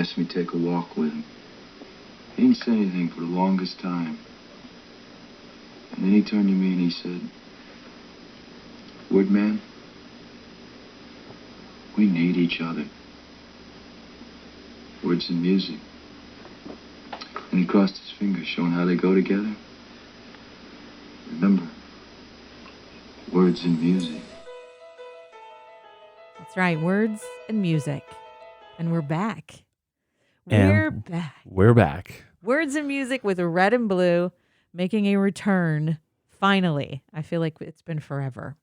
asked me to take a walk with him. He didn't say anything for the longest time. And then he turned to me and he said, Woodman, we need each other. Words and music. And he crossed his fingers, showing how they go together. Remember, words and music. That's right, words and music. And we're back. We're back. Words and music with red and blue making a return, finally. I feel like it's been forever.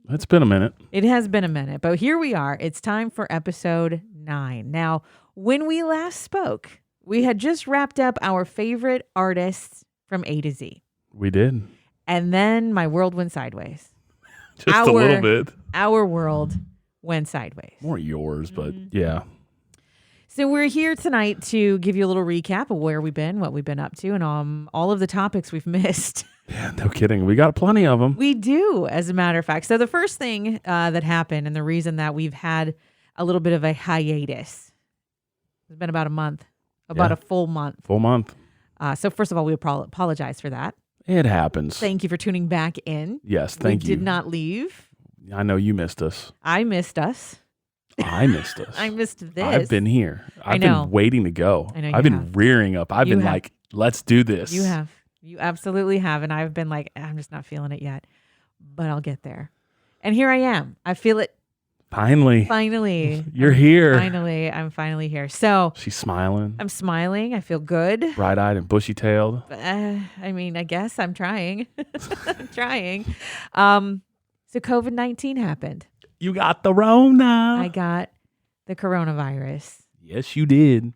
It's been a minute. It has been a minute, but here we are. It's time for episode 9. Now, when we last spoke, we had just wrapped up our favorite artists from A to Z. We did. And then my world went sideways. Just a little bit. Our world went sideways. More yours, but yeah. So we're here tonight to give you a little recap of where we've been, what we've been up to, and all of the topics we've missed. Yeah, no kidding. We got plenty of them. We do, as a matter of fact. So the first thing that happened, and the reason that we've had a little bit of a hiatus, it's been about a month, a full month. Full month. So first of all, we apologize for that. It happens. Thank you for tuning back in. Yes, thank you. We did not leave. I know you missed us. I missed us. I missed us. I missed this. I've been here. I've been waiting to go. I know I've been rearing up. I've been like, let's do this. You have. You absolutely have. And I've been like, I'm just not feeling it yet, but I'll get there. And here I am. I feel it. Finally. You're here. I'm finally here. So she's smiling. I'm smiling. I feel good. Bright-eyed and bushy-tailed. I mean, I guess I'm trying. I'm trying. So COVID-19 happened. You got the Rona. I got the coronavirus. Yes, you did.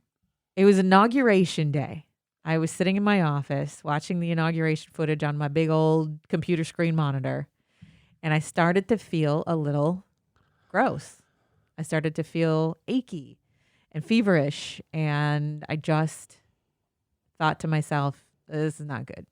It was inauguration day. I was sitting in my office watching the inauguration footage on my big old computer screen monitor, and I started to feel a little gross. I started to feel achy and feverish, and I just thought to myself, this is not good.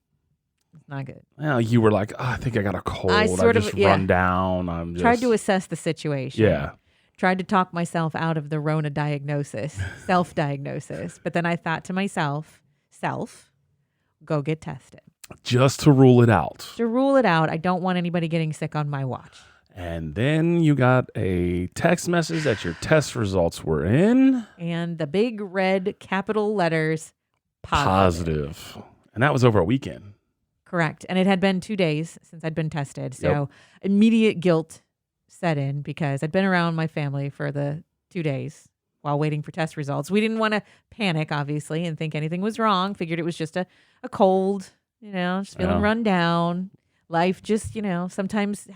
It's not good. Well, you were like, I think I got a cold. I run down. Tried to assess the situation. Yeah. Tried to talk myself out of the Rona diagnosis, self-diagnosis. But then I thought to myself, go get tested. Just to rule it out. To rule it out. I don't want anybody getting sick on my watch. And then you got a text message that your test results were in. And the big red capital letters, positive. And that was over a weekend. Correct. And it had been 2 days since I'd been tested. So immediate guilt set in because I'd been around my family for the 2 days while waiting for test results. We didn't want to panic, obviously, and think anything was wrong. Figured it was just a cold, just feeling run down. Life just, sometimes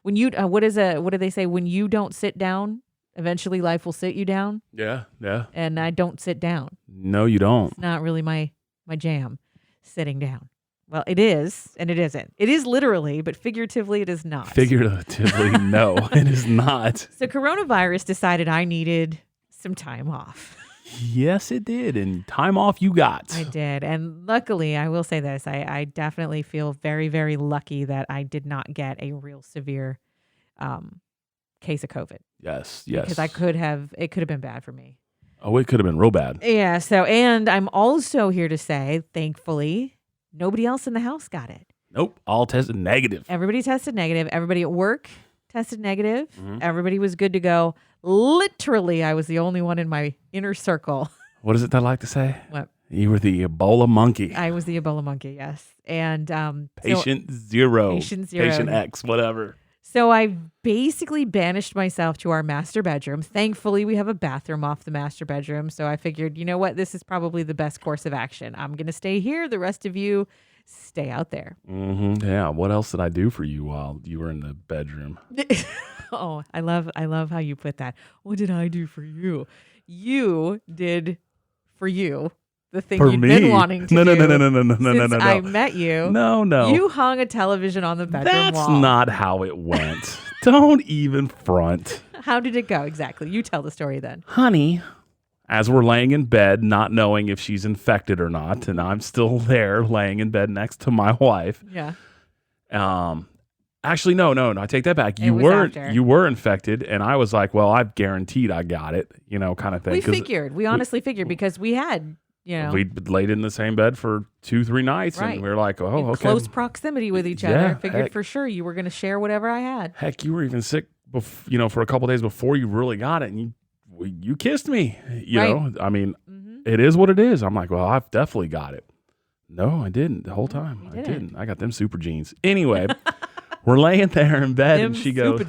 when you, what do they say? When you don't sit down, eventually life will sit you down. Yeah, yeah. And I don't sit down. No, you don't. It's not really my jam, sitting down. Well, it is, and it isn't. It is literally, but figuratively, it is not. Figuratively, no, it is not. So coronavirus decided I needed some time off. Yes, it did. And time off you got. I did. And luckily, I will say this, I definitely feel very, very lucky that I did not get a real severe case of COVID. Yes. Because it could have been bad for me. Oh, it could have been real bad. Yeah. So, and I'm also here to say, thankfully, nobody else in the house got it. Nope. All tested negative. Everybody tested negative. Everybody at work tested negative. Mm-hmm. Everybody was good to go. Literally, I was the only one in my inner circle. What is it they like to say? What? You were the Ebola monkey. I was the Ebola monkey, yes. And Patient zero. Patient zero. Patient X, whatever. So I basically banished myself to our master bedroom. Thankfully, we have a bathroom off the master bedroom. So I figured, you know what? This is probably the best course of action. I'm going to stay here. The rest of you stay out there. Mm-hmm. Yeah. What else did I do for you while you were in the bedroom? Oh, I love how you put that. What did I do for you? You did for you the thing for you'd me? Been wanting to do. No. I met you. No. You hung a television on the bedroom wall. That's not how it went. Don't even front. How did it go exactly? You tell the story then. Honey, as we're laying in bed, not knowing if she's infected or not, and I'm still there laying in bed next to my wife. Yeah. Actually, no. I take that back. It was after. You were infected, and I was like, well, I've guaranteed I got it, kind of thing. We honestly figured because we had, we laid in the same bed for 2-3 nights, Right. and we were like, oh, in okay. close proximity with each other. I figured for sure you were going to share whatever I had. Heck, you were even sick, for a couple days before you really got it, and you kissed me. You know, I mean, it is what it is. I'm like, well, I've definitely got it. No, I didn't the whole time. I didn't. I got them super jeans. Anyway, we're laying there in bed, and she goes,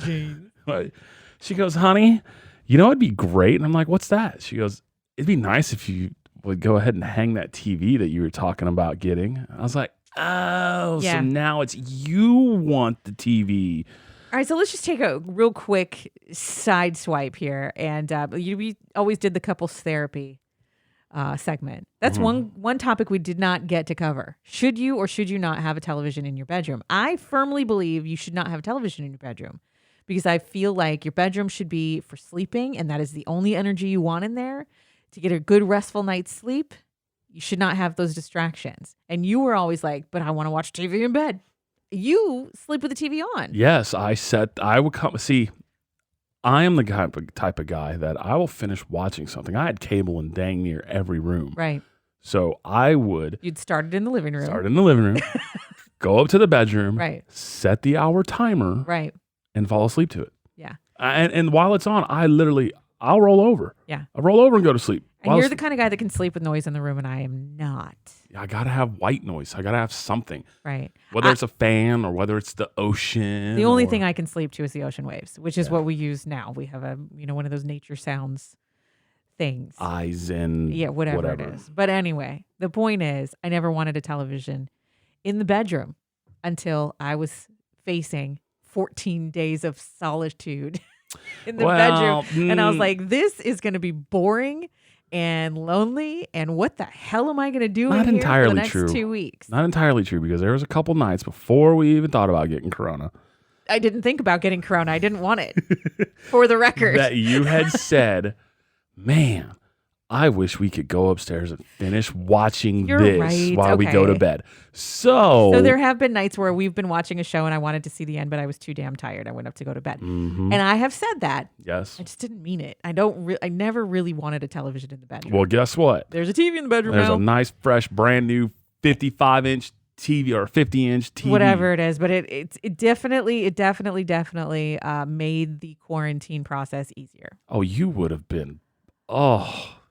honey, it'd be great. And I'm like, what's that? She goes, it'd be nice if you would go ahead and hang that TV that you were talking about getting. I was like, oh, so now it's you want the TV. All right, so let's just take a real quick side swipe here. And we always did the couples therapy segment. That's one topic we did not get to cover. Should you or should you not have a television in your bedroom? I firmly believe you should not have a television in your bedroom because I feel like your bedroom should be for sleeping, and that is the only energy you want in there to get a good restful night's sleep. You should not have those distractions. And you were always like, but I want to watch TV in bed. You sleep with the TV on. Yes, I would come. See, I am the type of guy that I will finish watching something. I had cable in dang near every room. Right. So I would. You'd start it in the living room. Go up to the bedroom. Right. Set the hour timer. Right. And fall asleep to it. Yeah. And while it's on, I'll roll over. Yeah. I'll roll over and go to sleep. And you're the kind of guy that can sleep with noise in the room, and I am not. I got to have white noise. I got to have something. Right. Whether it's a fan or whether it's the ocean. The only thing I can sleep to is the ocean waves, which is what we use now. We have one of those nature sounds things. Eyes in. Yeah, whatever it is. But anyway, the point is I never wanted a television in the bedroom until I was facing 14 days of solitude in the bedroom. And I was like, this is going to be boring and lonely, and what the hell am I going to do in here for the next 2 weeks? Not entirely true, because there was a couple nights before we even thought about getting corona. I didn't think about getting corona. I didn't want it, for the record. That you had said, man, I wish we could go upstairs and finish watching this while we go to bed. So there have been nights where we've been watching a show and I wanted to see the end, but I was too damn tired. I went up to go to bed. Mm-hmm. And I have said that. Yes. I just didn't mean it. I never really wanted a television in the bedroom. Well, guess what? There's a TV in the bedroom There's now. a nice, fresh, brand new 55-inch TV or 50-inch TV. Whatever it is, but it definitely made the quarantine process easier. Oh, you would have been,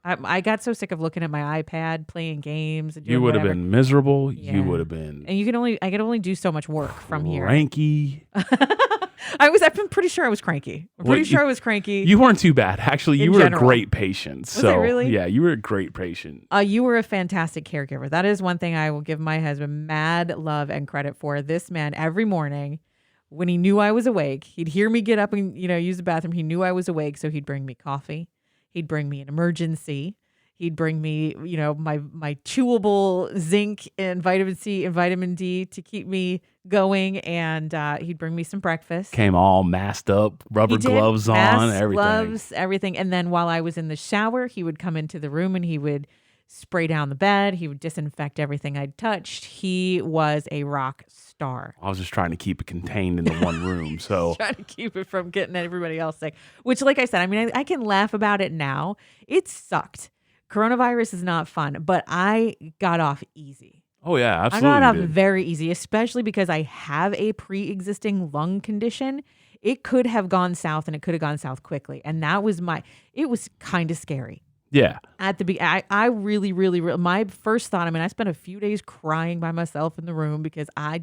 I got so sick of looking at my iPad, playing games. And you would have been miserable. Yeah. You would have been. And I could only do so much work from here. Cranky. I've been pretty sure I was cranky. I was cranky. You weren't too bad. Actually, you were a great patient. Was I really? Yeah, you were a great patient. You were a fantastic caregiver. That is one thing I will give my husband mad love and credit for. This man, every morning, when he knew I was awake, he'd hear me get up and use the bathroom. He knew I was awake, so he'd bring me coffee. He'd bring me an emergency. He'd bring me, my chewable zinc and vitamin C and vitamin D to keep me going. And he'd bring me some breakfast. Came all masked up, rubber gloves on, everything. Gloves, everything. And then while I was in the shower, he would come into the room and he would spray down the bed. He would disinfect everything I'd touched. He was a rock star. I was just trying to keep it contained in the one room. So trying to keep it from getting everybody else sick, which, like I said, I mean, I can laugh about it now. It sucked. Coronavirus is not fun, but I got off easy. Oh, yeah, absolutely. I got off very easy, especially because I have a pre-existing lung condition. It could have gone south, and it could have gone south quickly. And that was it was kind of scary. Yeah. At the beginning, I really, my first thought, I spent a few days crying by myself in the room because I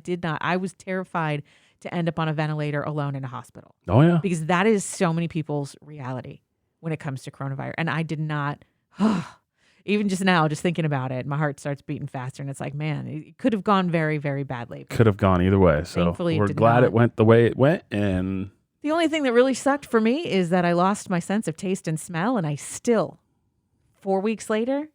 was terrified to end up on a ventilator alone in a hospital. Oh, yeah. Because that is so many people's reality when it comes to coronavirus. And I did not, even just now, just thinking about it, my heart starts beating faster. And it's like, man, it could have gone very, very badly. Could have gone either way. So thankfully, we're glad it went the way it went. And the only thing that really sucked for me is that I lost my sense of taste and smell. And I still, 4 weeks later,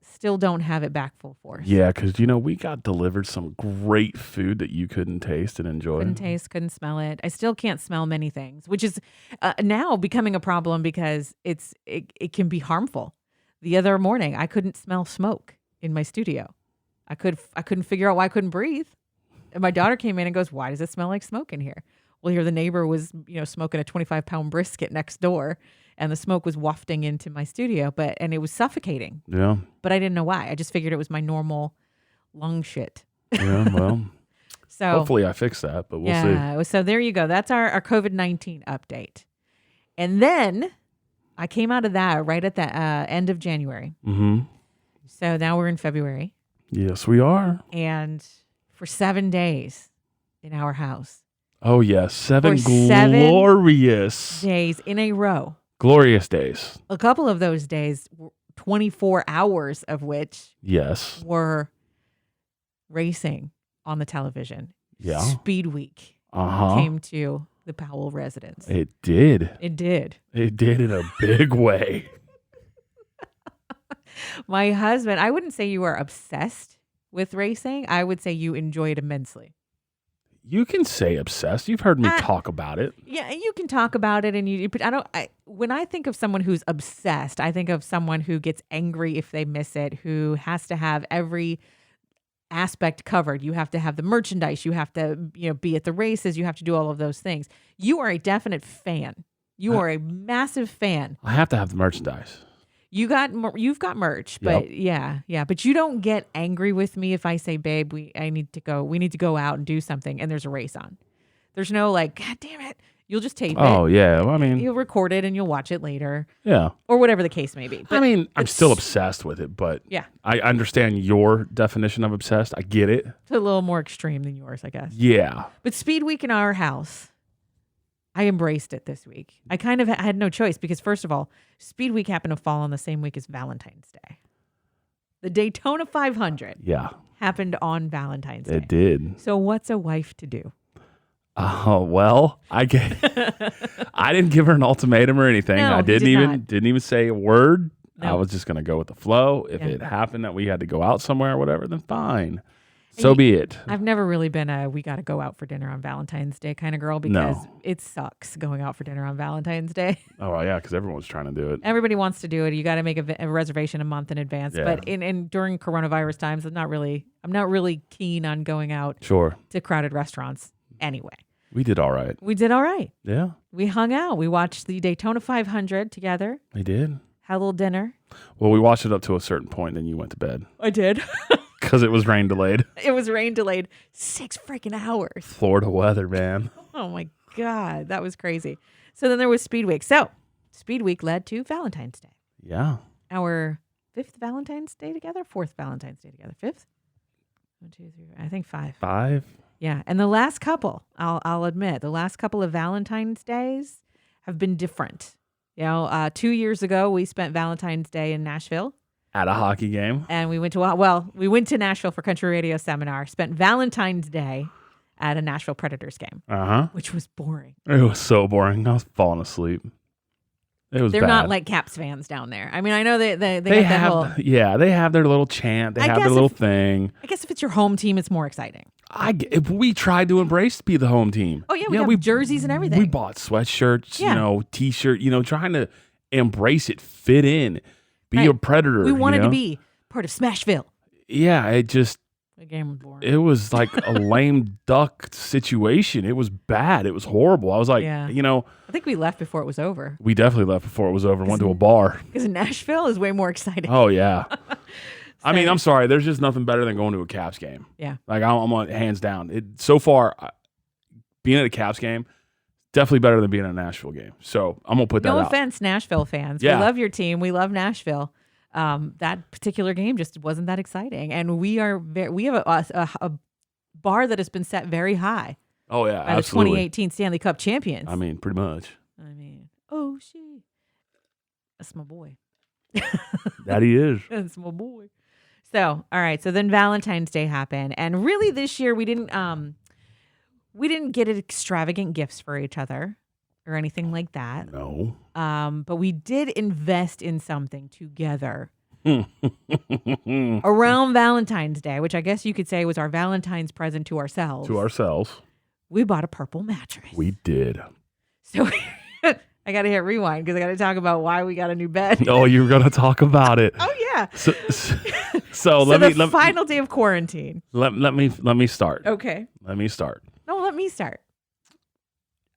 still don't have it back full force. Yeah, because, we got delivered some great food that you couldn't taste and enjoy. Couldn't taste, couldn't smell it. I still can't smell many things, which is now becoming a problem because it can be harmful. The other morning, I couldn't smell smoke in my studio. I couldn't figure out why I couldn't breathe. And my daughter came in and goes, "Why does it smell like smoke in here?" Well, here the neighbor was, smoking a 25-pound brisket next door, and the smoke was wafting into my studio, and it was suffocating. Yeah. But I didn't know why. I just figured it was my normal lung shit. Yeah, well, So hopefully I fix that, but we'll see. yeah, so there you go. That's our COVID-19 update. And then I came out of that right at the end of January. Mm-hmm. So now we're in February. Yes, we are. And for 7 days in our house. Oh, yes. For 7 glorious days in a row. glorious days. A couple of those days, 24 hours of which Yes. were racing on the television. Yeah. Speed Week came to the Powell residence. It did. It did. It did in a big way. My husband, I wouldn't say you are obsessed with racing. I would say you enjoy it immensely. You can say obsessed. You've heard me talk about it. Yeah, you can talk about it, but when I think of someone who's obsessed, I think of someone who gets angry if they miss it, who has to have every aspect covered. You have to have the merchandise. You have to, be at the races. You have to do all of those things. You are a definite fan. You are a massive fan. I have to have the merchandise. You've got merch, but yeah. But you don't get angry with me if I say, "Babe, we need to go out and do something," and there's a race on. There's no like, "God damn it." You'll just tape it. Oh, yeah. Well, I mean, you'll record it and you'll watch it later. Yeah. Or whatever the case may be. But I'm still obsessed with it, but yeah. I understand your definition of obsessed. I get it. It's a little more extreme than yours, I guess. Yeah. But Speed Week in our house, I embraced it this week. I kind of had no choice because, first of all, Speed Week happened to fall on the same week as Valentine's Day. The Daytona 500 happened on Valentine's Day. It did. So what's a wife to do? Oh, well, I didn't give her an ultimatum or anything. No, I didn't not. even say a word. No. I was just going to go with the flow. If it happened that we had to go out somewhere or whatever, then fine. So be it. I've never really been we got to go out for dinner on Valentine's Day kind of girl because it sucks going out for dinner on Valentine's Day. Oh, yeah, because everyone's trying to do it. Everybody wants to do it. You got to make a reservation a month in advance. Yeah. But during coronavirus times, I'm not really keen on going out to crowded restaurants anyway. We did all right. We did all right. Yeah. We hung out. We watched the Daytona 500 together. We did. Had a little dinner. Well, we watched it up to a certain point, then you went to bed. I did. Because it was rain delayed. It was rain delayed 6 freaking hours. Florida weather, man. Oh, my God. That was crazy. So then there was Speed Week. So Speed Week led to Valentine's Day. Yeah. Our 5th Valentine's Day together? 4th Valentine's Day together? 5th? 1, 2, 3, I think 5. 5? Yeah. And the last couple, I'll admit, the last couple of Valentine's Days have been different. 2 years ago, we spent Valentine's Day in Nashville. At a hockey game. And we went to Nashville for Country Radio Seminar, spent Valentine's Day at a Nashville Predators game, which was boring. It was so boring. I was falling asleep. It was They're bad. not like Caps fans down there. I mean, I know they have they have their little chant. They have their little thing. I guess if it's your home team, it's more exciting. If we tried to embrace to be the home team. Oh, yeah, we have jerseys and everything. We bought sweatshirts, T-shirt, trying to embrace it, fit in, be a Predator. We wanted to be part of Smashville. Yeah, The game was boring. It was like a lame duck situation. It was bad. It was horrible. I was like, I think we left before it was over. We definitely left before it was over and went to a bar. Because Nashville is way more exciting. Oh, yeah. I mean, I'm sorry. There's just nothing better than going to a Caps game. Yeah. Like, I'm on hands down. So far, being at a Caps game, definitely better than being at a Nashville game. So I'm going to put that out. No offense, Nashville fans. Yeah. We love your team. We love Nashville. That particular game just wasn't that exciting. And we have a bar that has been set very hye. Oh, yeah, by absolutely. the 2018 Stanley Cup champions. I mean, pretty much. Oh, shit. That's my boy. That he is. That's my boy. So, all right. So then Valentine's Day happened. And really this year we didn't get extravagant gifts for each other or anything like that. No. But we did invest in something together around Valentine's Day, which I guess you could say was our Valentine's present to ourselves. We bought a purple mattress. We did. So I got to hit rewind because I got to talk about why we got a new bed. Oh, you were going to talk about it. Oh, Yeah. So let the final day of quarantine. Let me start. Okay. Let me start. No, let me start.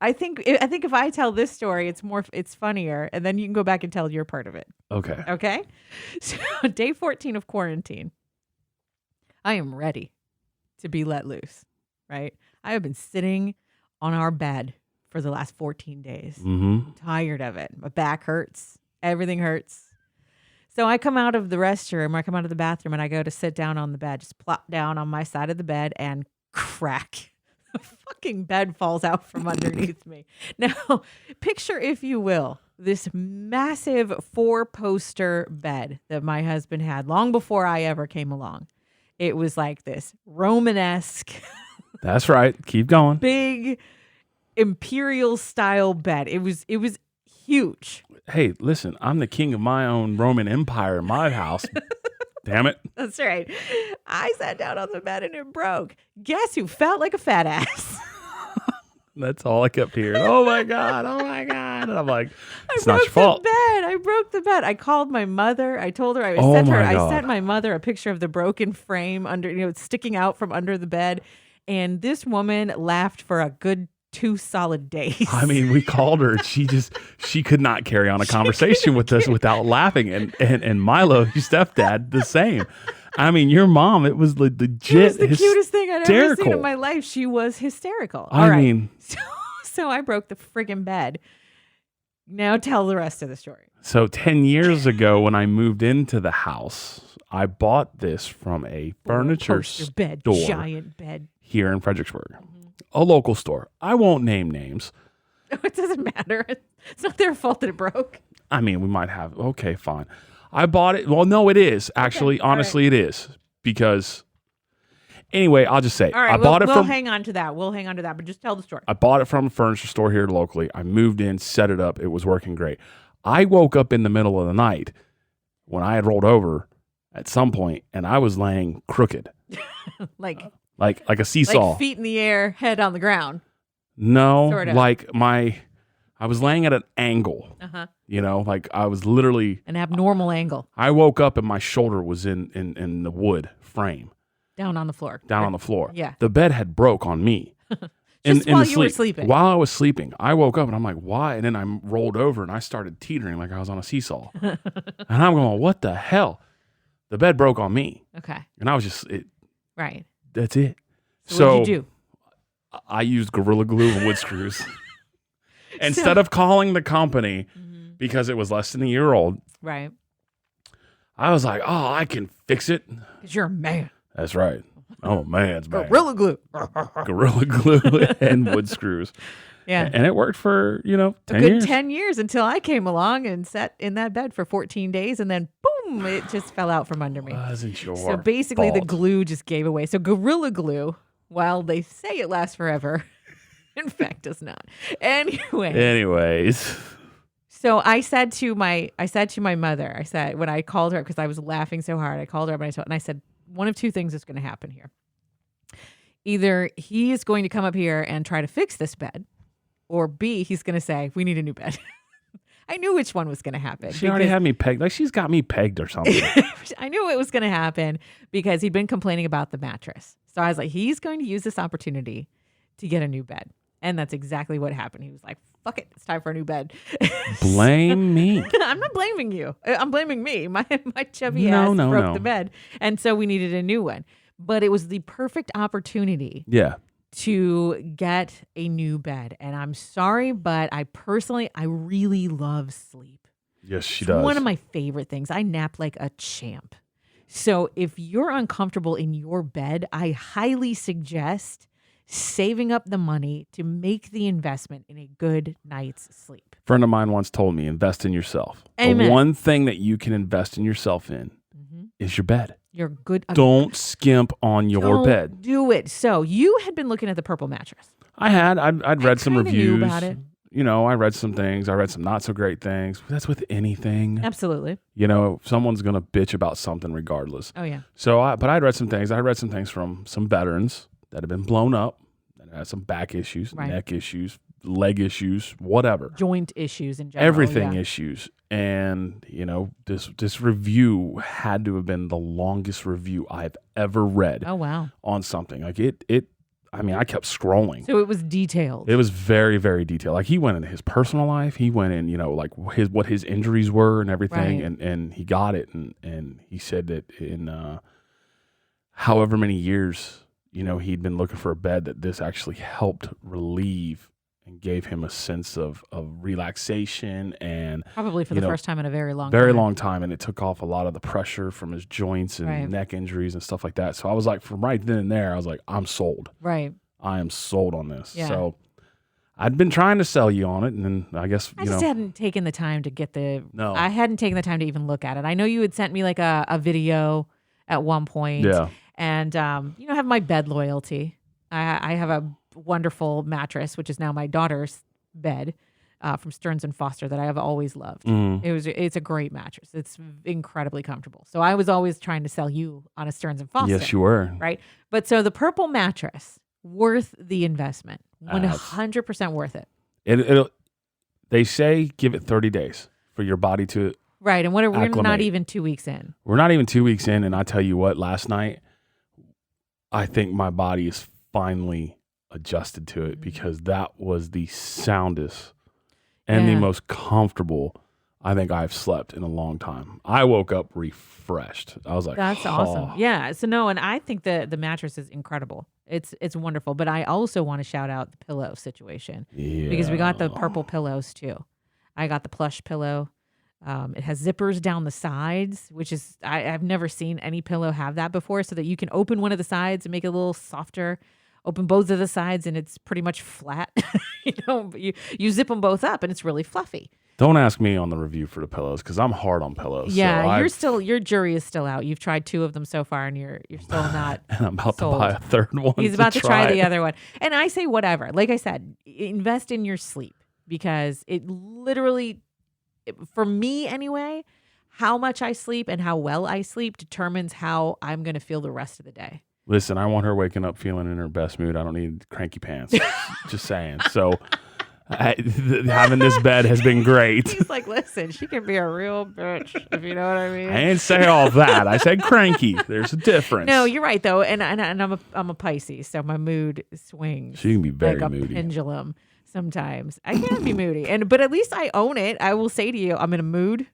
I think if I tell this story, it's funnier, and then you can go back and tell your part of it. Okay. Okay. So day 14 of quarantine. I am ready to be let loose. Right. I have been sitting on our bed for the last 14 days. Mm-hmm. I'm tired of it. My back hurts. Everything hurts. So I come out of the restroom, I come out of the bathroom, and I go to sit down on the bed, just plop down on my side of the bed, and crack. The fucking bed falls out from underneath me. Now, picture, if you will, this massive 4-poster bed that my husband had long before I ever came along. It was like this Romanesque. That's right. Keep going. Big imperial style bed. It was huge. Hey, listen, I'm the king of my own Roman Empire in my house. Damn it. That's right. I sat down on the bed and it broke. Guess who felt like a fat ass? That's all I kept hearing. Oh my God. Oh my God. And I'm like, it's I not your fault. I broke the bed. I called my mother. I told her I sent my mother a picture of the broken frame sticking out from under the bed. And this woman laughed for a good 2 solid days. I mean, we called her. She could not carry on a conversation with us without laughing. And Milo, your stepdad, the same. I mean, your mom, it was legit. It was the cutest thing I'd ever seen in my life. She was hysterical. I mean, so I broke the friggin' bed. Now tell the rest of the story. So 10 years ago, when I moved into the house, I bought this from a furniture store, giant bed here in Fredericksburg, a local store. I won't name names. It doesn't matter. It's not their fault that it broke. I mean, we might have. Okay, fine. I bought it. Well, no, it is. Actually, okay, honestly, it is. Because, anyway, I'll just say. All right, I bought it from. We'll hang on to that. But just tell the story. I bought it from a furniture store here locally. I moved in, set it up. It was working great. I woke up in the middle of the night when I had rolled over at some point, and I was laying crooked. like a seesaw. Like feet in the air, head on the ground. No, sort of. I was laying at an angle. Like I was literally an abnormal angle. I woke up and my shoulder was in the wood frame. Down on the floor. On the floor. Yeah. The bed had broke on me. While you were sleeping. While I was sleeping, I woke up and I'm like, why? And then I rolled over and I started teetering like I was on a seesaw. And I'm going, what the hell? The bed broke on me. Okay. And I was just right. That's it. So what did you do? I used Gorilla Glue and wood screws. Instead of calling the company because it was less than a year old. Right. I was like, oh, I can fix it. Because you're a man. That's right. I'm a man's man. Gorilla Glue. Gorilla Glue and wood screws. Yeah. And it worked for, 10 good years. 10 years until I came along and sat in that bed for 14 days. And then, boom, it just fell out from under me. Wasn't your So basically, fault. the glue just gave away. So Gorilla Glue, while they say it lasts forever, in fact, does not. Anyways. So I said to my mother, when I called her, because I was laughing so hard, I called her up and I said, one of two things is going to happen here. Either he is going to come up here and try to fix this bed, or B, he's going to say, we need a new bed. I knew which one was going to happen. She already had me pegged. Like she's got me pegged or something. I knew it was going to happen because he'd been complaining about the mattress. So I was like, he's going to use this opportunity to get a new bed. And that's exactly what happened. He was like, fuck it, it's time for a new bed. Blame me. I'm not blaming you. I'm blaming me. My chubby ass broke the bed. And so we needed a new one. But it was the perfect opportunity to get a new bed. And I'm sorry, but I really love sleep. Yes, she does. One of my favorite things. I nap like a champ. So if you're uncomfortable in your bed, I highly suggest saving up the money to make the investment in a good night's sleep. A friend of mine once told me, invest in yourself. Amen. The one thing that you can invest in yourself in is your bed. You're good. Don't skimp on your bed. Do it. So you had been looking at the purple mattress. I had. I'd read some reviews. Knew about it. I read some things. I read some not so great things. That's with anything. Absolutely. Someone's going to bitch about something regardless. Oh, yeah. So, but I'd read some things. I read some things from some veterans that have been blown up, that had some back issues, neck issues, leg issues, whatever. Joint issues in general. Everything issues. And, this review had to have been the longest review I've ever read. Oh, wow. On something. Like I kept scrolling. So it was detailed. It was very, very detailed. Like he went into his personal life. He went in, like what his injuries were and everything. Right. And he got it. And he said that in however many years, he'd been looking for a bed, that this actually helped relieve and gave him a sense of relaxation and probably for the first time in a very long time. And it took off a lot of the pressure from his joints and neck injuries and stuff like that. So I was like, from right then and there, I was like, I'm sold. Right. I am sold on this. Yeah. So I'd been trying to sell you on it, and then I guess I just hadn't taken the time to get No. I hadn't taken the time to even look at it. I know you had sent me like a video at one point. Yeah. And have my bed loyalty. I have a wonderful mattress, which is now my daughter's bed from Stearns and Foster, that I have always loved. It's a great mattress. It's incredibly comfortable. So I was always trying to sell you on a Stearns and Foster. Yes, you were. Right. But so the purple mattress, worth the investment, 100% worth it. They say give it 30 days for your body to right. And we're acclimate. not even 2 weeks in. We're not even 2 weeks in, and I tell you what, last night I think my body is finally adjusted to it, because that was the soundest and the most comfortable I think I've slept in a long time. I woke up refreshed. I was like, that's awesome. Yeah. So no, and I think the mattress is incredible. It's wonderful. But I also want to shout out the pillow situation, because we got the purple pillows too. I got the plush pillow. It has zippers down the sides, which is I've never seen any pillow have that before, so that you can open one of the sides and make it a little softer. Open both of the sides and it's pretty much flat. You zip them both up and it's really fluffy. Don't ask me on the review for the pillows, because I'm hard on pillows. Yeah, so your jury is still out. You've tried 2 of them so far, and you're still not. And I'm about sold. to buy a third one. He's about to try the other one. And I say whatever. Like I said, invest in your sleep, because it literally, for me anyway, how much I sleep and how well I sleep determines how I'm going to feel the rest of the day. Listen, I want her waking up feeling in her best mood. I don't need cranky pants. Just saying. So having this bed has been great. He's like, listen, she can be a real bitch, if you know what I mean. I didn't say all that. I said cranky. There's a difference. No, you're right though, and I'm a Pisces, so my mood swings. She can be very like a moody. Pendulum. Sometimes I can be moody, but at least I own it. I will say to you, I'm in a mood.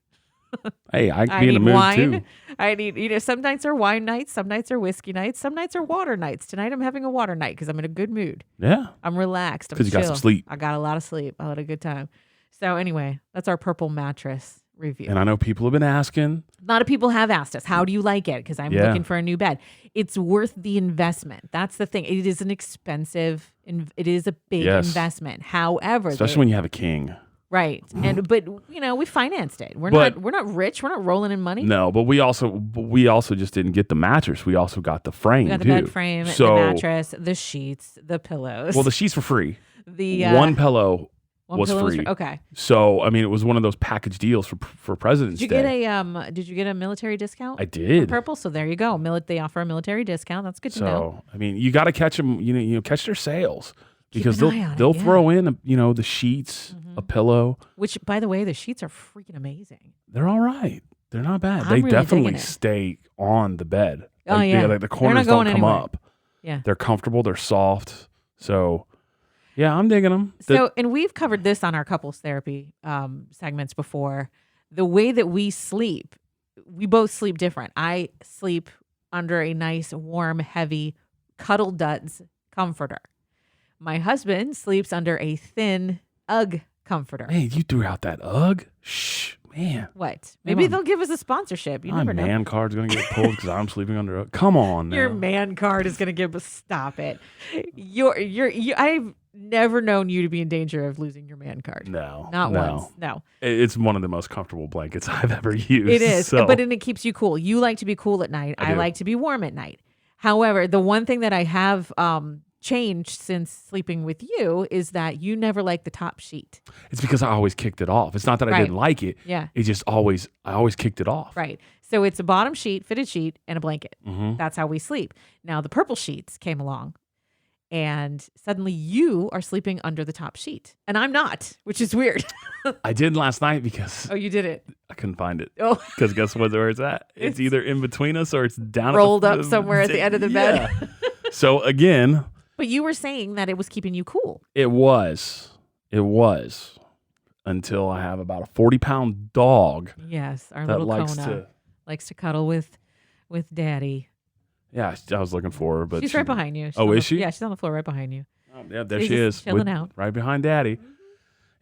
Hey, I can be in a mood wine. too. I need, some nights are wine nights, some nights are whiskey nights, some nights are water nights. Tonight I'm having a water night because I'm in a good mood. Yeah. I'm relaxed. I'm because you got chill. some sleep. I got a lot of sleep. I had a good time. So anyway, that's our purple mattress review. And I know people have been asking. A lot of people have asked us, how do you like it? Because I'm looking for a new bed. It's worth the investment. That's the thing. It is an expensive, it is a big investment. However, especially when you have a king. Right. But we financed it. We're not rich. We're not rolling in money. No, but we also just didn't get the mattress. We also got the frame. We got the too. bed frame, the mattress, the sheets, the pillows. Well, the sheets were free. The one pillow was free. Okay. So I mean, it was one of those package deals for President's Day. Did you get a military discount? I did. Purple. So there you go. They offer a military discount. That's good to know. I mean, you got to catch them. Catch their sales. Because they'll throw in the sheets, a pillow. Which, by the way, the sheets are freaking amazing. They're all right. They're not bad. I'm They really definitely stay on the bed. Oh yeah, the corners don't come anywhere. up. Yeah, they're comfortable. They're soft. So yeah, I'm digging them. And we've covered this on our couples therapy segments before. The way that we sleep, we both sleep different. I sleep under a nice, warm, heavy Cuddle Duds comforter. My husband sleeps under a thin UGG comforter. Man, you threw out that UGG? Shh, man. What? Maybe they'll give us a sponsorship. You never know. My man card's going to get pulled because I'm sleeping under UGG. Come on now. Your man card is going to give us... Stop it. I've never known you to be in danger of losing your man card. No. Not once. No. It's one of the most comfortable blankets I've ever used. It is. So. But it keeps you cool. You like to be cool at night. I like to be warm at night. However, the one thing that I have... changed since sleeping with you is that you never liked the top sheet. It's because I always kicked it off. It's not that I didn't like it. Yeah. It just I always kicked it off. Right. So it's a bottom sheet, fitted sheet, and a blanket. Mm-hmm. That's how we sleep. Now the purple sheets came along, And suddenly you are sleeping under the top sheet. And I'm not, which is weird. I did last night because Oh, you did it. I couldn't find it. Oh, Because guess where it's at? It's either in between us or it's down rolled at the, up somewhere at the end of the bed. Yeah. So again, But you were saying that it was keeping you cool. it was until I have about a 40-pound dog Yes, our that little likes Kona likes to cuddle with daddy. Yeah, I was looking for her, but She's right behind you. She's Oh, on is she? Yeah, she's on the floor right behind you. Oh, yeah, there She's she just is, chilling out. right behind Daddy.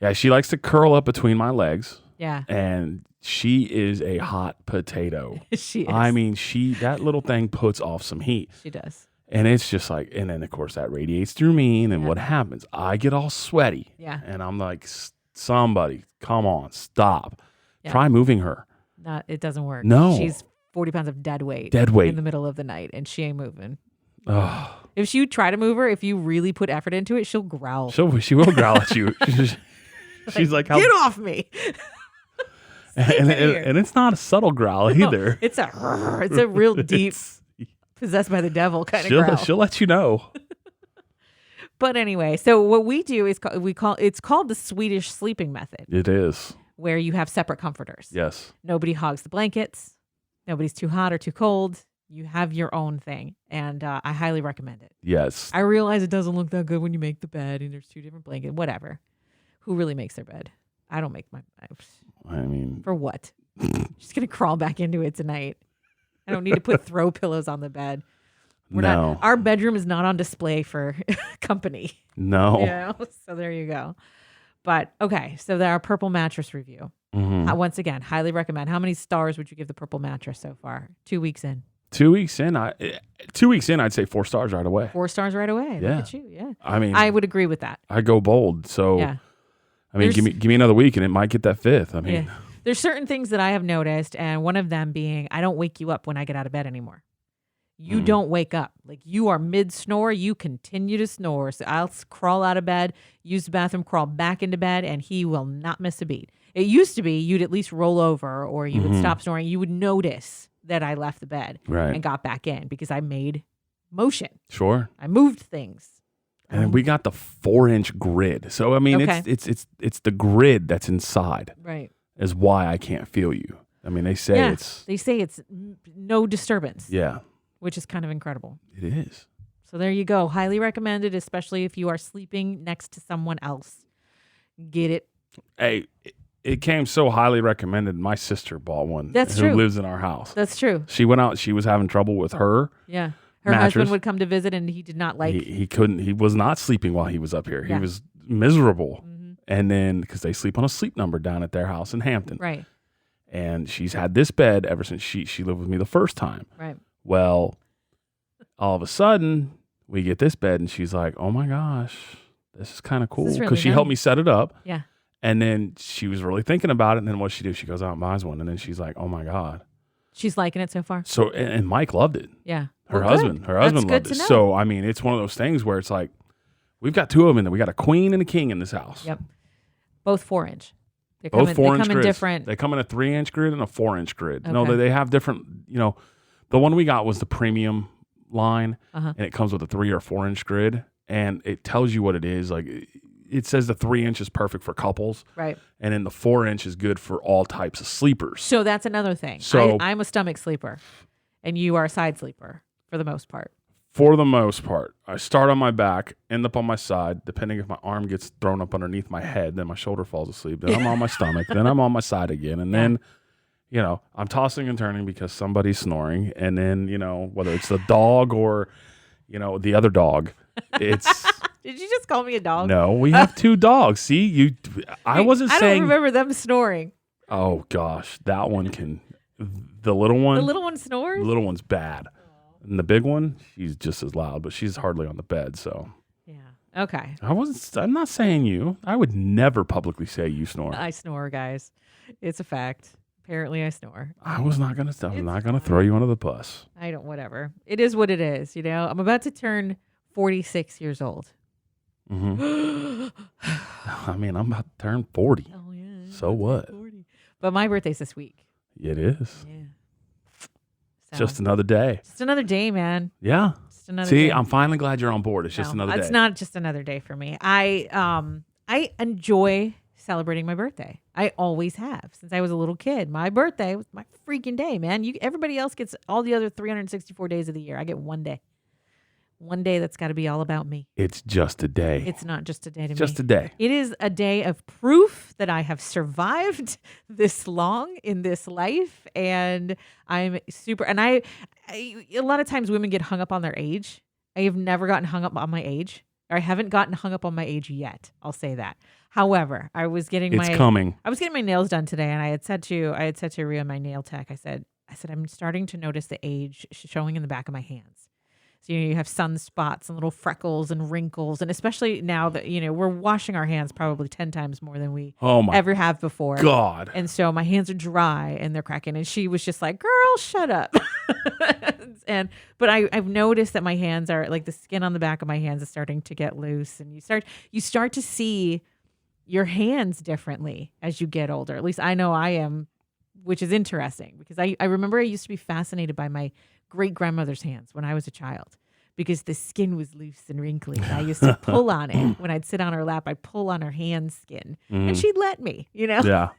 Yeah, she likes to curl up between my legs, Yeah, and she is a hot potato. she is. I mean, that little thing puts off some heat. She does. And it's just like, and then of course that radiates through me. And then Yeah. what happens? I get all sweaty. Yeah. And I'm like, somebody, come on, stop. Yeah. Try moving her. It doesn't work. No. She's 40 pounds of dead weight. Dead weight. In the middle of the night, and she ain't moving. Oh, If you try to move her, if you really put effort into it, she'll growl. she will growl at you. She's like, how, Get off me. and it's not a subtle growl either. It's a real deep, possessed by the devil kind of growl. She'll let you know. But anyway, so what we do is it's called the Swedish sleeping method, It is. where you have separate comforters. Yes. Nobody hogs the blankets. Nobody's too hot or too cold. You have your own thing, and I highly recommend it. Yes. I realize it doesn't look that good when you make the bed and there's two different blankets. Whatever. Who really makes their bed? I don't make my. I mean, For what? Just gonna crawl back into it tonight. I don't need to put throw pillows on the bed. no. Our bedroom is not on display for company. No. You know? So there you go. But okay, so there are purple mattress review. Mhm. Once again, highly recommend. How many stars would you give the purple mattress so far? 2 weeks in. 2 weeks in, 2 weeks in, I'd say 4 stars right away. 4 stars right away. Yeah. Look at you. Yeah. I mean, I would agree with that. I go bold. So, Yeah. I mean, give me another week and it might get that 5th. I mean, Yeah. There's certain things that I have noticed, and one of them being I don't wake you up when I get out of bed anymore. You don't wake up. Like you are mid-snore, you continue to snore. So I'll crawl out of bed, use the bathroom, crawl back into bed, and he will not miss a beat. It used to be you'd at least roll over or you would stop snoring. You would notice that I left the bed right. and got back in because I made motion. Sure. I moved things. And we got the 4-inch grid. So, I mean, Okay. it's the grid that's inside Right. is why I can't feel you. I mean, they say They say it's no disturbance, yeah, which is kind of incredible. it is. So there you go. Highly recommended, especially if you are sleeping next to someone else. Get it. Hey, it came so highly recommended. My sister bought one. That's who true. lives in our house. That's true. She went out. She was having trouble with her. Yeah. Her mattress. husband would come to visit and he did not like. He couldn't. He was not sleeping while he was up here. Yeah. He was miserable. Mm-hmm. And then because they sleep on a sleep number down at their house in Hampton. Right. And she's had this bed ever since she lived with me the first time. Right. Well, all of a sudden we get this bed and she's like, "Oh my gosh, this is kind of cool." This is Because really she helped nice. me set it up. Yeah. And then she was really thinking about it. And then what she do? She goes out and buys one. And then she's like, "Oh my God." She's liking it so far. So and Mike loved it. Yeah. Her Well, husband good. loved That's good it. to know. So I mean, it's one of those things where it's like we've got 2 of them in there. We got a queen and a king in this house. Yep. Both 4-inch. They Both come 4-inch in grids. different. They come in a 3-inch grid and a 4-inch grid. No, Okay. they have different. You know, the one we got was the premium line, Uh-huh. and it comes with a 3 or 4-inch grid, and it tells you what it is. Like it says the 3-inch is perfect for couples, Right. and then the 4-inch is good for all types of sleepers. So that's another thing. So- I'm a stomach sleeper, and you are a side sleeper for the most part. For the most part, I start on my back, end up on my side. Depending if my arm gets thrown up underneath my head, then my shoulder falls asleep. Then I'm on my stomach. Then I'm on my side again. And then, you know, I'm tossing and turning because somebody's snoring. And then, you know, whether it's the dog or, you know, the other dog, it's Did you just call me a dog? no. We have 2 dogs. See, I wasn't I saying. don't remember them snoring. Oh gosh, that one can. The little one. The little one snores? The little one's bad. And the big one, she's just as loud, but she's hardly on the bed. So. Yeah. Okay. I'm not saying you. I would never publicly say you snore. I snore, guys. It's a fact. Apparently I snore. I was not gonna. I'm It's not gonna fine. throw you under the bus. I don't, whatever. It is what it is, you know? I'm about to turn 46 years old. hmm Oh, I mean, I'm about to turn 40. yeah. So what? 40. But my birthday's this week. It is Yeah. So, just another day. just another day, man. Yeah. Just just another See, day. I'm finally glad you're on board. It's just another day. It's not just another day for me. I enjoy celebrating my birthday. I always have since I was a little kid. My birthday was my freaking day, man. Everybody else gets all the other 364 days of the year. I get one day. One day that's got to be all about me. It's just a day. It's not just a day to me. Just a day. It is a day of proof that I have survived this long in this life, and I'm super. And I a lot of times women get hung up on their age. I have never gotten hung up on my age, or I haven't gotten hung up on my age yet. I'll say that. However, I was getting It's coming. I was getting my nails done today, and I had said to Rhea, my nail tech, I said I'm starting to notice the age showing in the back of my hands. So, you have sunspots and little freckles and wrinkles. And especially now that, we're washing our hands probably 10 times more than we ever have before. God. And so my hands are dry and they're cracking. And she was just like, girl, shut up. But I've noticed that my hands are like the skin on the back of my hands is starting to get loose. And you start to see your hands differently as you get older. At least I know I am, which is interesting because I remember I used to be fascinated by my great-grandmother's hands when I was a child because the skin was loose and wrinkly. And I used to pull on it. When I'd sit on her lap, I'd pull on her hand skin. And she'd let me, Yeah.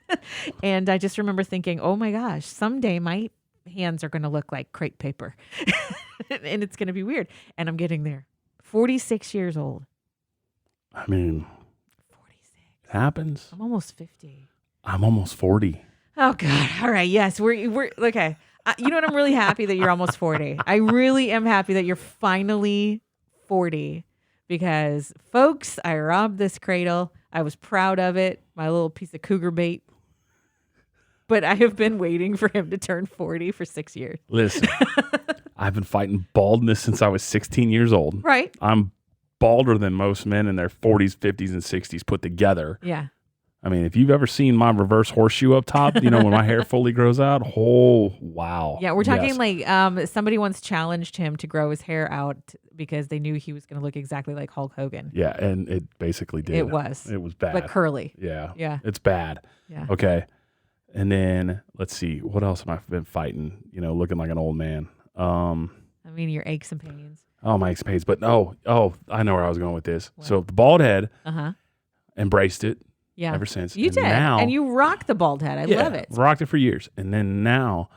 And I just remember thinking, oh my gosh, someday my hands are going to look like crepe paper. And it's going to be weird. And I'm getting there. 46 years old. I mean, 46. It happens. I'm almost 50. I'm almost 40. Oh God. All right. Yes. We're okay. You know what? I'm really happy that you're almost 40. I really am happy that you're finally 40 because, folks, I robbed this cradle. I was proud of it. My little piece of cougar bait. But I have been waiting for him to turn 40 for 6 years. Listen, I've been fighting baldness since I was 16 years old. Right. I'm balder than most men in their 40s, 50s, and 60s put together. Yeah. I mean, if you've ever seen my reverse horseshoe up top, when my hair fully grows out, oh, wow. Yeah, we're talking like somebody once challenged him to grow his hair out because they knew he was going to look exactly like Hulk Hogan. Yeah, and it basically did. It was. It was bad. But curly. Yeah. Yeah. It's bad. Yeah. Okay. And then, let's see, what else have I been fighting, looking like an old man? I mean, your aches and pains. Oh, my aches and pains. But, I know where I was going with this. What? So, the bald head, embraced it. Yeah. Ever since. You did. Now, and you rock the bald head. I love it. Rocked it for years. And then now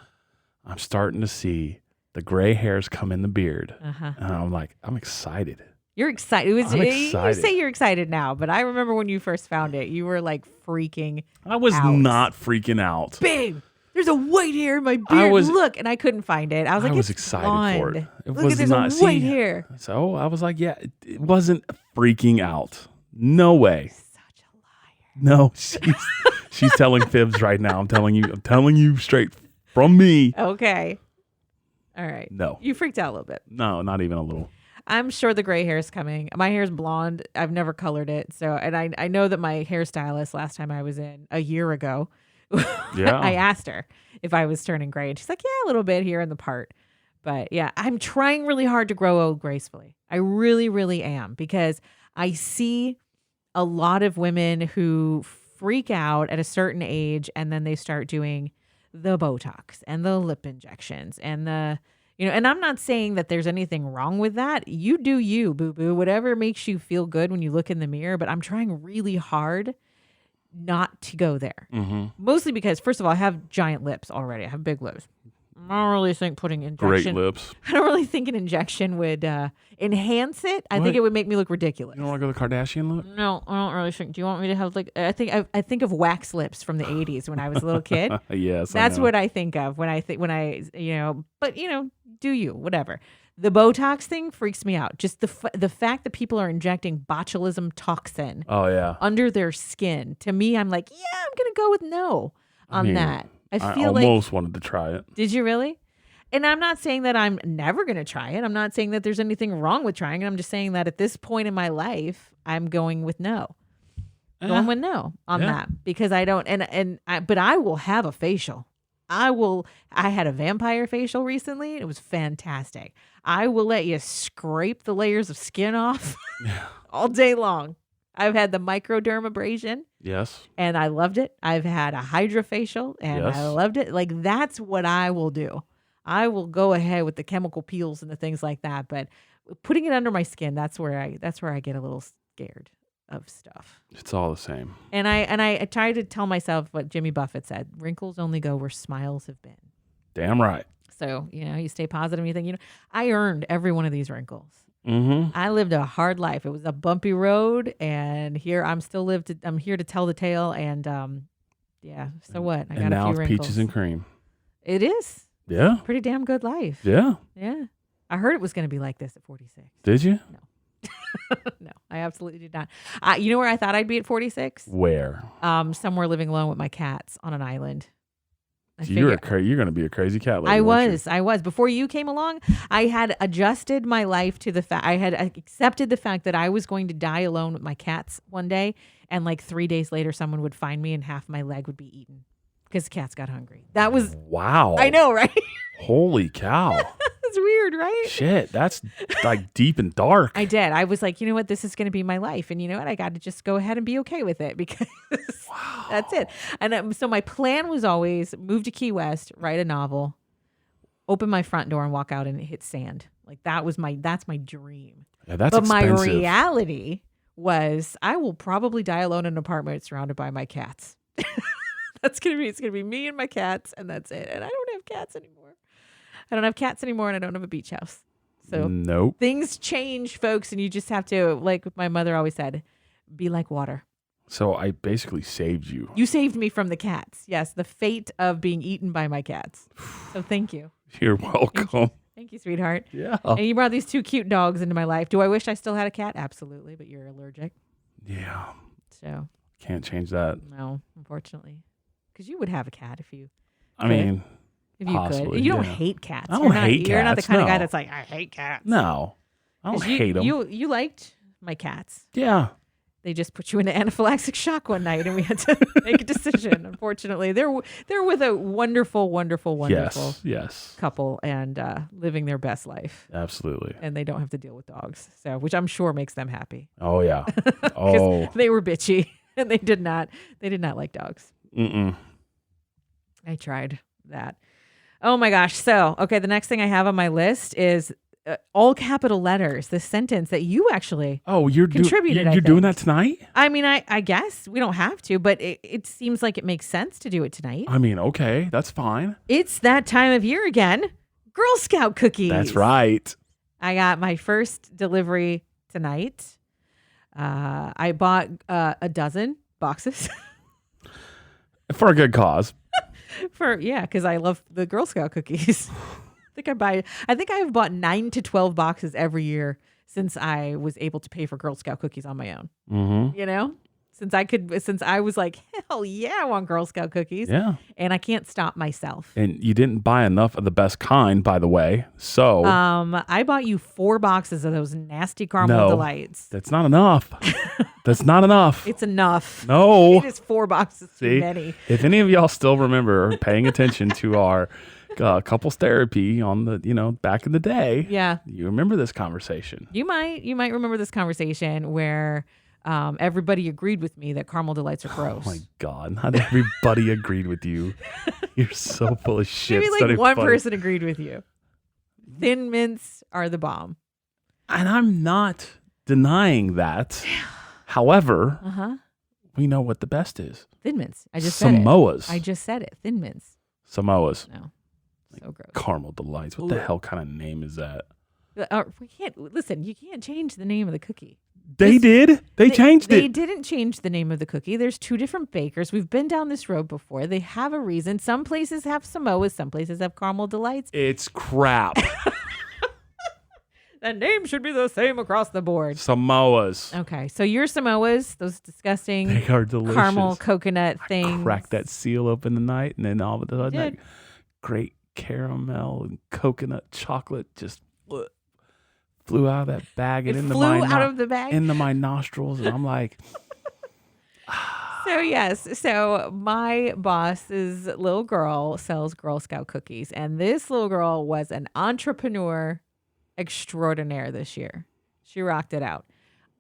I'm starting to see the gray hairs come in the beard. And I'm like, I'm excited. You're excited. I'm excited. You say you're excited now, but I remember when you first found it, you were like freaking I was out. not freaking out. Babe, there's a white hair in my beard. Look, and I couldn't find it. I was like, I was excited blonde. for it. Look, there's a white hair. So I was like, it wasn't freaking out. No way. No, she's telling fibs right now. I'm telling you straight from me. Okay. All right. No. You freaked out a little bit. No, not even a little. I'm sure the gray hair is coming. My hair is blonde. I've never colored it. And I know that my hairstylist last time I was in a year ago, I asked her if I was turning gray. And she's like, yeah, a little bit here in the part. But yeah, I'm trying really hard to grow old gracefully. I really, really am because I see a lot of women who freak out at a certain age and then they start doing the Botox and the lip injections and and I'm not saying that there's anything wrong with that. You do you, boo-boo, whatever makes you feel good when you look in the mirror. But I'm trying really hard not to go there. Mostly because, first of all, I have giant lips already. I have big lips. I don't really think putting injection. Great lips. I don't really think an injection would enhance it. I think it would make me look ridiculous. You don't want to go the Kardashian look? No, I don't really think. Do you want me to have like? I think of wax lips from the '80s when I was a little kid. Yes, that's what I think of when I But do you whatever. The Botox thing freaks me out. Just the fact that people are injecting botulism toxin. Oh yeah. Under their skin. To me, I'm like, yeah, I'm gonna go with no on that. I almost wanted to try it. Did you really? And I'm not saying that I'm never going to try it. I'm not saying that there's anything wrong with trying it. I'm just saying that at this point in my life, I'm going with no. Going with no on that because I don't. But I will have a facial. I had a vampire facial recently. It was fantastic. I will let you scrape the layers of skin off all day long. I've had the microdermabrasion. Yes. And I loved it. I've had a hydrofacial and I loved it. Like, that's what I will do. I will go ahead with the chemical peels and the things like that. But putting it under my skin, that's where I get a little scared of stuff. It's all the same. And I try to tell myself what Jimmy Buffett said: wrinkles only go where smiles have been. Damn right. So, you stay positive and you think, I earned every one of these wrinkles. Mm-hmm. I lived a hard life. It was a bumpy road, and here I'm here to tell the tale. And so what? I got and a now few it's wrinkles. peaches and cream. It is. Yeah. Pretty damn good life. Yeah. Yeah. I heard it was going to be like this at 46. Did you? No, I absolutely did not. You know where I thought I'd be at 46? Where? Somewhere living alone with my cats on an island. You're going to be a crazy cat lady. I was. Before you came along, I had adjusted my life to the fact, I had accepted the fact that I was going to die alone with my cats one day. And like 3 days later, someone would find me and half my leg would be eaten because the cats got hungry. That was. Wow. I know, right? Holy cow. It's weird, right? Shit, that's like deep and dark. I did. I was like, you know what? This is going to be my life. And you know what? I got to just go ahead and be okay with it because that's it. And so my plan was always move to Key West, write a novel, open my front door and walk out and hit sand. Like that's my dream. Yeah, that's but expensive. My reality was I will probably die alone in an apartment surrounded by my cats. It's going to be me and my cats and that's it. And I don't have cats anymore. And I don't have a beach house. So nope. Things change, folks, and you just have to, like my mother always said, be like water. So I basically saved you. You saved me from the cats. Yes, the fate of being eaten by my cats. So thank you. You're welcome. Thank you, sweetheart. Yeah. And you brought these 2 cute dogs into my life. Do I wish I still had a cat? Absolutely, but you're allergic. Yeah. So. Can't change that. No, unfortunately. Because you would have a cat if you could. I mean, if you possibly, could. You don't hate cats. I don't hate cats. You're not the kind of no. guy that's like, I hate cats. No. I don't hate them. You liked my cats. Yeah. They just put you into anaphylactic shock one night, and we had to make a decision. Unfortunately, they're with a wonderful yes couple and living their best life. Absolutely. And they don't have to deal with dogs, so which I'm sure makes them happy. Oh yeah. Oh, they were bitchy, and they did not like dogs. Mm-mm. I tried that. Oh my gosh! So okay, the next thing I have on my list is. All capital letters, the sentence that you actually you're contributed. You're doing that tonight? I mean, I guess we don't have to, but it seems like it makes sense to do it tonight. I mean, okay, that's fine. It's that time of year again. Girl Scout cookies. That's right. I got my first delivery tonight. I bought a dozen boxes. For a good cause. Because I love the Girl Scout cookies. I think I have bought 9 to 12 boxes every year since I was able to pay for Girl Scout cookies on my own. Mm-hmm. Since I was like, hell yeah, I want Girl Scout cookies. Yeah. And I can't stop myself. And you didn't buy enough of the best kind, by the way. So I bought you 4 boxes of those nasty caramel delights. That's not enough. That's not enough. It's enough. No. It is 4 boxes too many. If any of y'all still remember paying attention to our couples therapy on the, back in the day. Yeah. You remember this conversation. You might remember this conversation where everybody agreed with me that caramel delights are gross. Oh my God. Not everybody agreed with you. You're so full of shit. Maybe like one person agreed with you. Thin mints are the bomb. And I'm not denying that. However, we know what the best is. Thin mints. I just said Samoas. it. I just said it. Thin mints. Samoas. No. So gross. Caramel delights. What the hell kind of name is that? We can't listen. You can't change the name of the cookie. They did. They changed it. They didn't change the name of the cookie. There's 2 different bakers. We've been down this road before. They have a reason. Some places have Samoas. Some places have caramel delights. It's crap. The name should be the same across the board. Samoas. Okay, so your Samoas, those disgusting they are delicious. Caramel coconut things. Cracked that seal open the night, and then all of a sudden, that great caramel and coconut chocolate just flew out of that bag and into my nostrils, and I'm like. So yes, so my boss's little girl sells Girl Scout cookies, and this little girl was an entrepreneur extraordinaire this year. She rocked it out.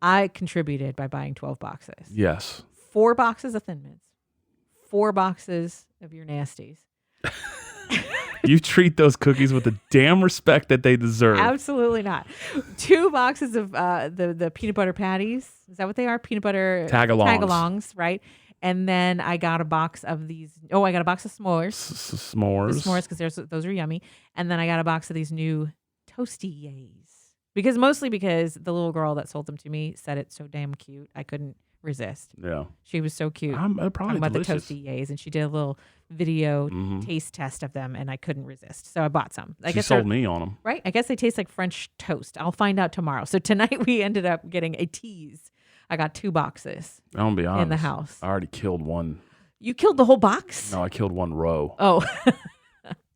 I contributed by buying 12 boxes. Yes. 4 boxes of Thin Mints. 4 boxes of your nasties. You treat those cookies with the damn respect that they deserve. Absolutely not. 2 boxes of the peanut butter patties. Is that what they are? Peanut butter tagalongs, right? And then I got a box of these. Oh, I got a box of s'mores. S'mores. The s'mores, because those are yummy. And then I got a box of these new Toasty-Yays. Mostly because the little girl that sold them to me said it's so damn cute. I couldn't resist. Yeah. She was so cute. Probably talking about delicious. the Toasty-Yays, and she did a little video taste test of them, and I couldn't resist. So I bought some. She sold me on them. Right? I guess they taste like French toast. I'll find out tomorrow. So tonight we ended up getting a tease. I got 2 boxes. I'm going to be honest. In the house. I already killed one. You killed the whole box? No, I killed one row. Oh.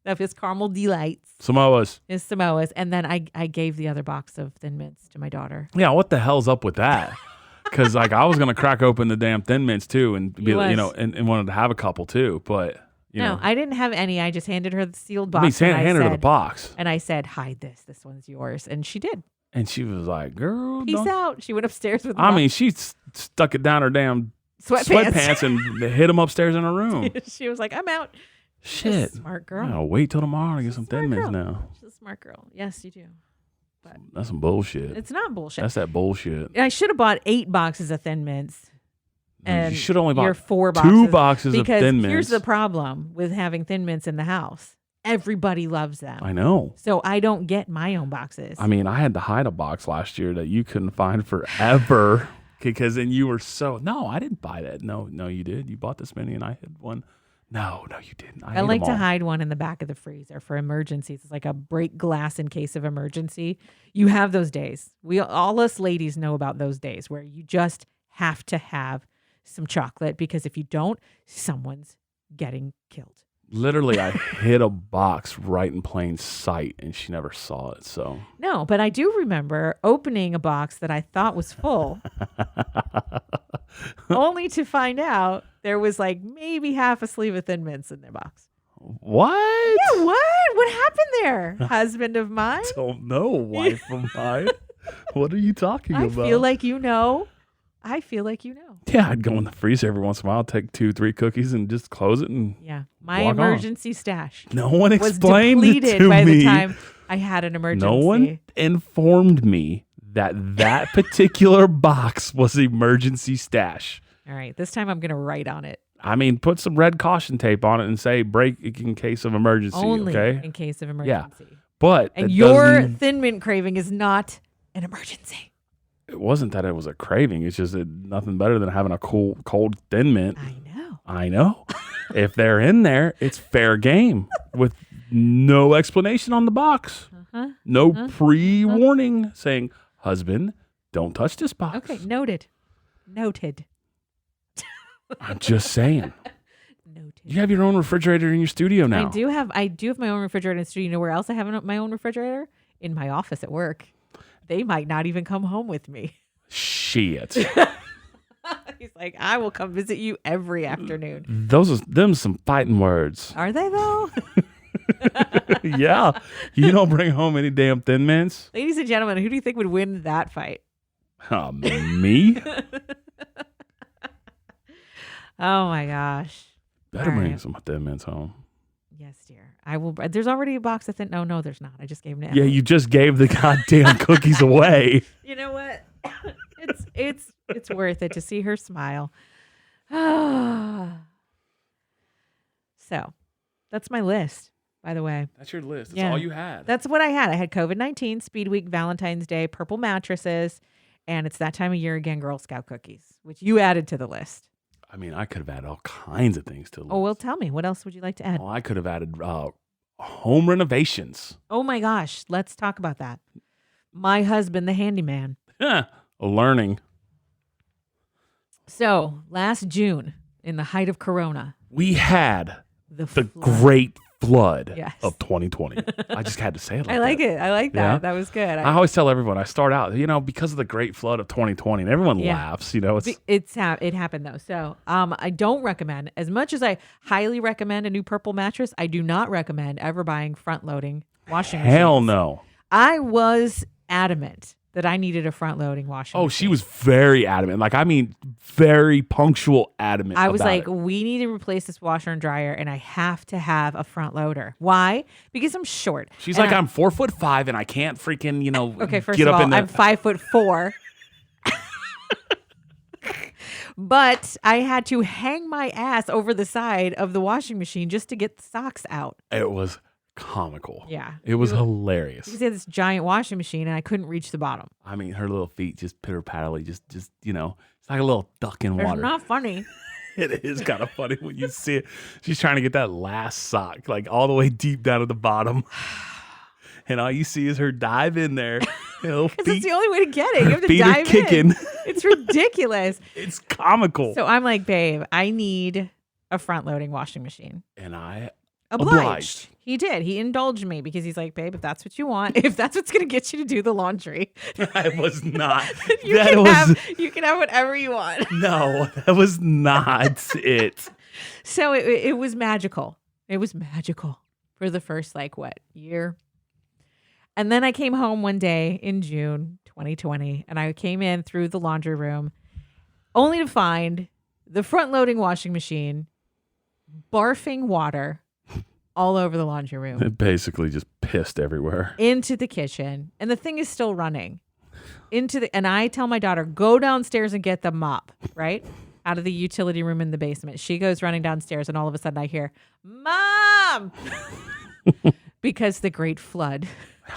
Of his caramel delights. Samoas. His Samoas. And then I gave the other box of Thin Mints to my daughter. Yeah, what the hell's up with that? Because I was gonna crack open the damn Thin Mints too, and be, and wanted to have a couple too, but no, I didn't have any. I just handed her the sealed box. Handed her the box, and I said, "Hide this. This one's yours." And she did. And she was like, "Girl, peace out." She went upstairs with. I mean, she stuck it down her damn sweatpants and hid them upstairs in her room. She was like, "I'm out." Shit, smart girl. I'll wait till tomorrow to get some Thin Mints now. She's a smart girl. Yes, you do. But that's some bullshit. It's not bullshit. That's that bullshit. I should have bought 8 boxes of Thin Mints. And you should only bought 4 boxes. 2 boxes of Thin Mints. Because here's the problem with having Thin Mints in the house. Everybody loves them. I know. So I don't get my own boxes. I mean, I had to hide a box last year that you couldn't find forever. Because then you were no, I didn't buy that. No, you did. You bought this many and I had one. No, you didn't. I like to hide one in the back of the freezer for emergencies. It's like a break glass in case of emergency. You have those days. All us ladies know about those days where you just have to have some chocolate because if you don't, someone's getting killed. Literally, I hid a box right in plain sight and she never saw it. So no, but I do remember opening a box that I thought was full only to find out there was like maybe half a sleeve of Thin Mints in their box. What? Yeah, what? What happened there? Husband of mine? I don't know, wife of mine. What are you talking about? I feel like you know. Yeah, I'd go in the freezer every once in a while, take 2-3 cookies and just close it and my emergency stash. No one explained was it depleted to by me. the time I had an emergency. No one informed me that particular box was emergency stash. All right, this time I'm going to write on it. I mean, put some red caution tape on it and say break in case of emergency. Only okay? in case of emergency. Yeah, but your Thin Mint craving is not an emergency. It wasn't that it was a craving. It's just nothing better than having a cold Thin Mint. I know. If they're in there, it's fair game with no explanation on the box. No pre-warning saying, husband, don't touch this box. Okay, noted. I'm just saying. Noted. You have your own refrigerator in your studio now. I do have my own refrigerator in the studio. You know where else I have my own refrigerator? In my office at work. They might not even come home with me. Shit. He's like, I will come visit you every afternoon. Them some fighting words. Are they though? Yeah. You don't bring home any damn Thin Mints. Ladies and gentlemen, who do you think would win that fight? Me? Oh my gosh. Better bring some Thin Mints home. Yes, dear. I will. There's already a box of No, there's not. I just gave them to Yeah, you just gave the goddamn cookies away. You know what? It's worth it to see her smile. So, that's my list, by the way. That's your list. That's all you had. That's what I had. I had COVID-19, Speed Week, Valentine's Day, purple mattresses, and it's that time of year again, Girl Scout cookies, which you added to the list. I mean, I could have added all kinds of things to the list. Oh, well, tell me. What else would you like to add? Well, I could have added home renovations. Oh, my gosh. Let's talk about that. My husband, the handyman. Learning. So, last June, in the height of Corona, we had the great flood of 2020. I just had to say it I like that. that. Yeah. That was good. I always tell everyone, I start out, because of the great flood of 2020, and everyone laughs, It happened though. So I don't recommend, as much as I highly recommend a new purple mattress, I do not recommend ever buying front loading washing machines. Hell no. I was adamant that I needed a front-loading washing Oh, machine. she was very adamant. Like, I mean, very punctual adamant. I was about like, it. we need to replace this washer and dryer, and I have to have a front loader. Why? Because I'm short. She's And like, I'm 4'5" and I can't freaking, okay, first get of up all, in the. I'm 5'4". But I had to hang my ass over the side of the washing machine just to get the socks out. It was comical. Yeah. It was hilarious. Because they had this giant washing machine, and I couldn't reach the bottom. I mean, her little feet just pitter-paddly, just it's like a little duck in It's water. not funny. It is kind of funny when you see it. She's trying to get that last sock, like all the way deep down at the bottom. And all you see is her dive in there. Because it's the only way to get it. You have to feet are dive kicking. in. It's ridiculous. It's comical. So I'm like, babe, I need a front-loading washing machine. And I Obliged. He did. He indulged me because he's like, babe, if that's what you want, if that's what's going to get you to do the laundry, I was not. you can have whatever you want. No, that was not it. So it was magical. It was magical for the first year. And then I came home one day in June 2020, and I came in through the laundry room only to find the front-loading washing machine barfing water all over the laundry room. It basically just pissed everywhere. Into the kitchen, and the thing is still running. And I tell my daughter, go downstairs and get the mop, right? Out of the utility room in the basement. She goes running downstairs, and all of a sudden I hear, Mom! Because the great flood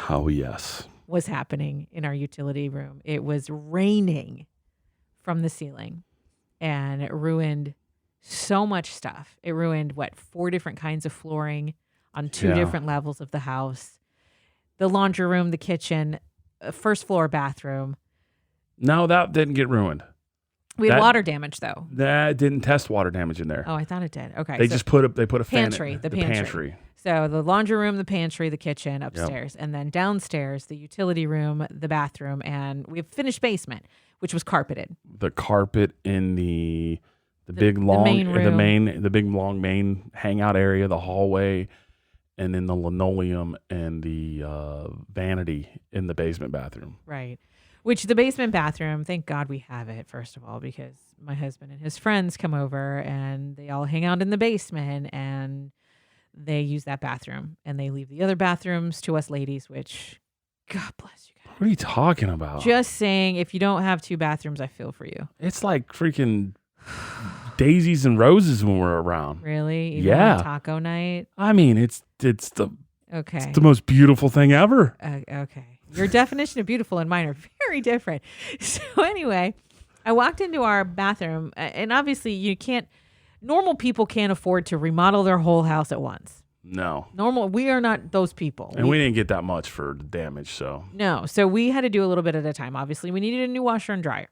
Oh, yes. was happening in our utility room. It was raining from the ceiling, and it ruined so much stuff. It ruined 4 different kinds of flooring on 2 different levels of the house. The laundry room, the kitchen, first floor bathroom. No, that didn't get ruined. We had water damage though. That didn't test water damage in there. Oh, I thought it did. Okay. They just put a pantry, fan. the pantry. So the laundry room, the pantry, the kitchen upstairs, and then downstairs, the utility room, the bathroom, and we have finished basement, which was carpeted. The carpet in the big long main hangout area, the hallway, and then the linoleum and the vanity in the basement bathroom. Right. Which the basement bathroom, thank God we have it, first of all, because my husband and his friends come over and they all hang out in the basement and they use that bathroom and they leave the other bathrooms to us ladies, which God bless you guys. What are you talking about? Just saying, if you don't have 2 bathrooms, I feel for you. It's like freaking daisies and roses when we're around. Really? Even Yeah. on taco night? I mean, it's the Okay. It's the most beautiful thing ever. Okay. Your definition of beautiful and mine are very different. So anyway, I walked into our bathroom, and obviously normal people can't afford to remodel their whole house at once. No. We are not those people. And we didn't get that much for damage, so. No. So we had to do a little bit at a time. Obviously, we needed a new washer and dryer.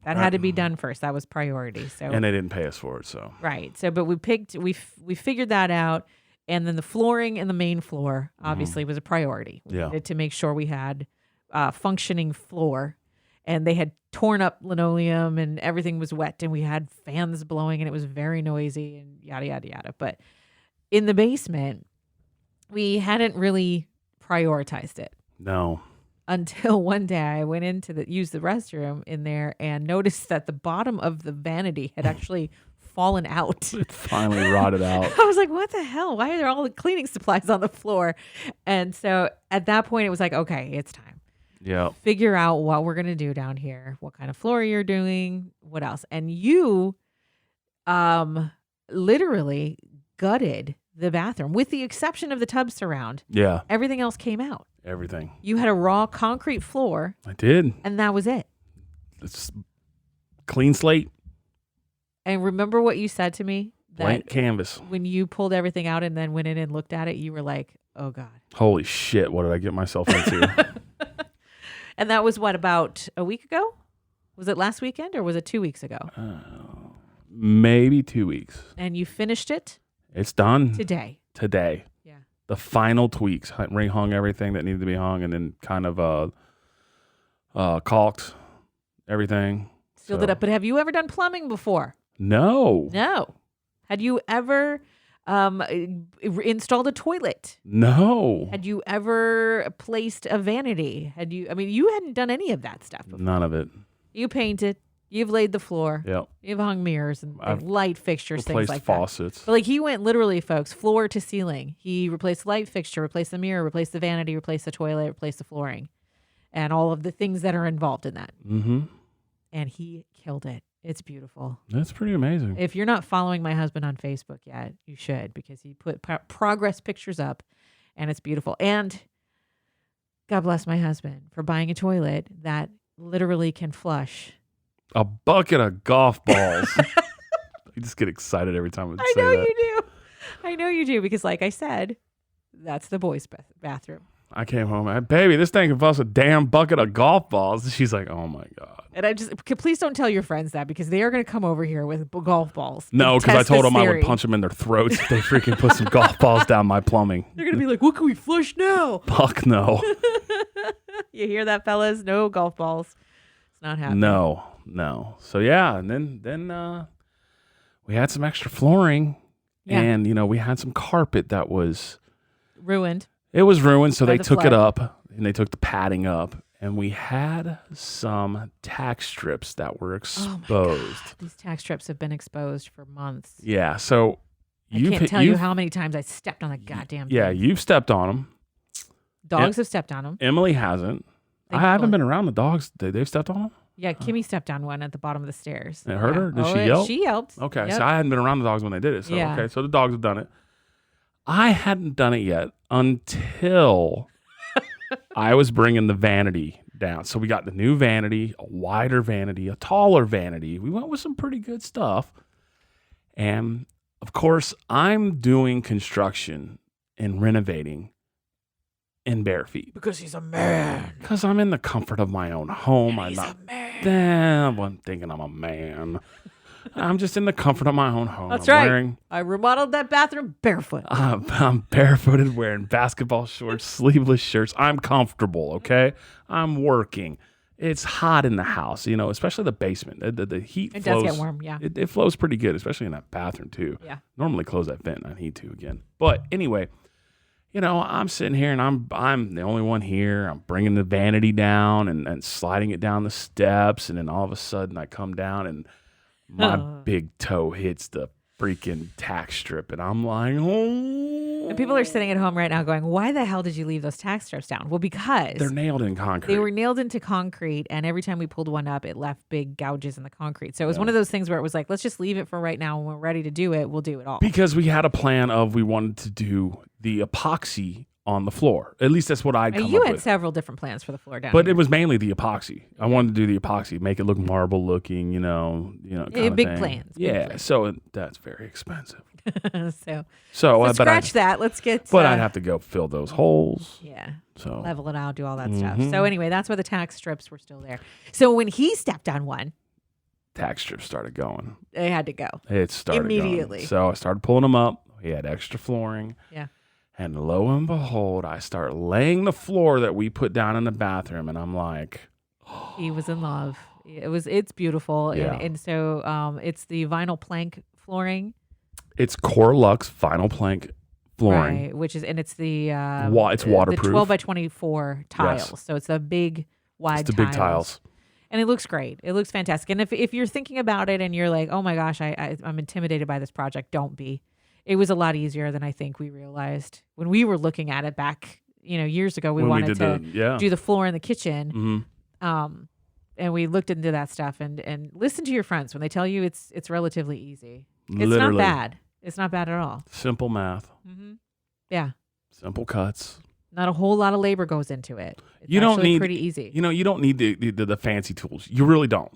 That had to be done first. That was priority. So. And they didn't pay us for it, so. Right. So, but we figured that out. And then the flooring in the main floor obviously was a priority. We needed to make sure we had functioning floor, and they had torn up linoleum and everything was wet, and we had fans blowing and it was very noisy and yada, yada, yada. But in the basement, we hadn't really prioritized it. No. Until one day I went in to use the restroom in there and noticed that the bottom of the vanity had actually fallen out. It finally rotted out. I was like, what the hell? Why are there all the cleaning supplies on the floor? And so at that point, it was like, okay, it's time. Yeah. Figure out what we're going to do down here, what kind of floor you're doing, what else. And you literally gutted the bathroom with the exception of the tub surround. Yeah. Everything else came out. Everything. You had a raw concrete floor. I did. And that was it. It's clean slate. And remember what you said to me? Blank canvas. When you pulled everything out and then went in and looked at it, you were like, oh God. Holy shit, what did I get myself into? And that was about a week ago? Was it last weekend or was it 2 weeks ago? Maybe 2 weeks. And you finished it? It's done. Today. Yeah. The final tweaks. Rehung everything that needed to be hung and then kind of caulked everything. Sealed it up. But have you ever done plumbing before? No. No. Had you ever Installed a toilet? No. Had you ever placed a vanity? You hadn't done any of that stuff before. None of it. You painted. You've laid the floor. Yep. You've hung mirrors and light fixtures, things like faucets. that. But he went literally, folks, floor to ceiling. He replaced the light fixture, replaced the mirror, replaced the vanity, replaced the toilet, replaced the flooring, and all of the things that are involved in that. Mm-hmm. And he killed it. It's beautiful. That's pretty amazing. If you're not following my husband on Facebook yet, you should, because he put progress pictures up, and it's beautiful. And God bless my husband for buying a toilet that literally can flush a bucket of golf balls. You just get excited every time I say that. You do. I know you do, because like I said, that's the boys' bathroom. I came home, baby, this thing can flush a damn bucket of golf balls. She's like, oh my God. And please don't tell your friends that, because they are going to come over here with golf balls. No, because I told them I would punch them in their throats if they freaking put some golf balls down my plumbing. They're going to be like, what can we flush now? Fuck no. You hear that, fellas? No golf balls. It's not happening. No. So yeah, and then we had some extra flooring, and we had some carpet that was ruined. It was ruined, so they took flood. it up, and they took the padding up, and we had some tack strips that were exposed. Oh my God. These tack strips have been exposed for months. Yeah, so I can't tell you how many times I stepped on the goddamn thing. Yeah, you've stepped on them. Dogs have stepped on them. Emily hasn't. I haven't been around the dogs. They've stepped on them? Yeah, Kimmy stepped on one at the bottom of the stairs. It hurt her? Did she yelp? She yelped. Okay, so I hadn't been around the dogs when they did it. So, Yeah. Okay, so the dogs have done it. I hadn't done it yet until I was bringing the vanity down. So we got the new vanity, a wider vanity, a taller vanity. We went with some pretty good stuff. And, of course, I'm doing construction and renovating in bare feet. Because he's a man. Because I'm in the comfort of my own home. He's a man. Damn, I'm thinking I'm a man. I'm just in the comfort of my own home. That's I'm right. I remodeled that bathroom barefoot. I'm barefooted, wearing basketball shorts, sleeveless shirts. I'm comfortable, okay? I'm working. It's hot in the house, especially the basement. The heat It flows. does get warm, yeah. It flows pretty good, especially in that bathroom, too. Yeah. Normally close that vent, and I need to again. But anyway, I'm sitting here, and I'm the only one here. I'm bringing the vanity down and sliding it down the steps, and then all of a sudden I come down, and my big toe hits the freaking tack strip, and I'm like, oh. And people are sitting at home right now going, why the hell did you leave those tack strips down? Well, because they're nailed in concrete. They were nailed into concrete, and every time we pulled one up, it left big gouges in the concrete. So it was one of those things where it was like, let's just leave it for right now. When we're ready to do it, we'll do it all. Because we had a plan of we wanted to do the epoxy on the floor. At least that's what I'd come up with. You had several different plans for the floor down But here. it was mainly the epoxy. I wanted to do the epoxy, make it look marble looking, kind of big thing. plans. Yeah, so that's very expensive. so scratch that. Let's get. But I'd have to go fill those holes. Yeah. So level it out, do all that stuff. So anyway, that's why the tack strips were still there. So when he stepped on one, tack strips started going. They had to go. It started immediately. Going. So I started pulling them up. We had extra flooring. Yeah. And lo and behold, I start laying the floor that we put down in the bathroom, and I'm like, he was in love. It's beautiful. Yeah. And so it's the vinyl plank flooring. It's Core Lux vinyl plank flooring. Right, which is, and it's the it's waterproof. The 12 by 24 tiles. Yes. So it's the big wide it's the big tiles. And it looks great. It looks fantastic. And if you're thinking about it and you're like, oh my gosh, I'm intimidated by this project, don't be. It was a lot easier than I think we realized when we were looking at it back, years ago. We wanted to do the floor in the kitchen. Mm-hmm. And we looked into that stuff and listen to your friends when they tell you it's relatively easy. It's Literally. not bad. It's not bad at all. Simple math. Mm-hmm. Yeah. Simple cuts. Not a whole lot of labor goes into it. It's you don't need pretty easy. You don't need the fancy tools. You really don't.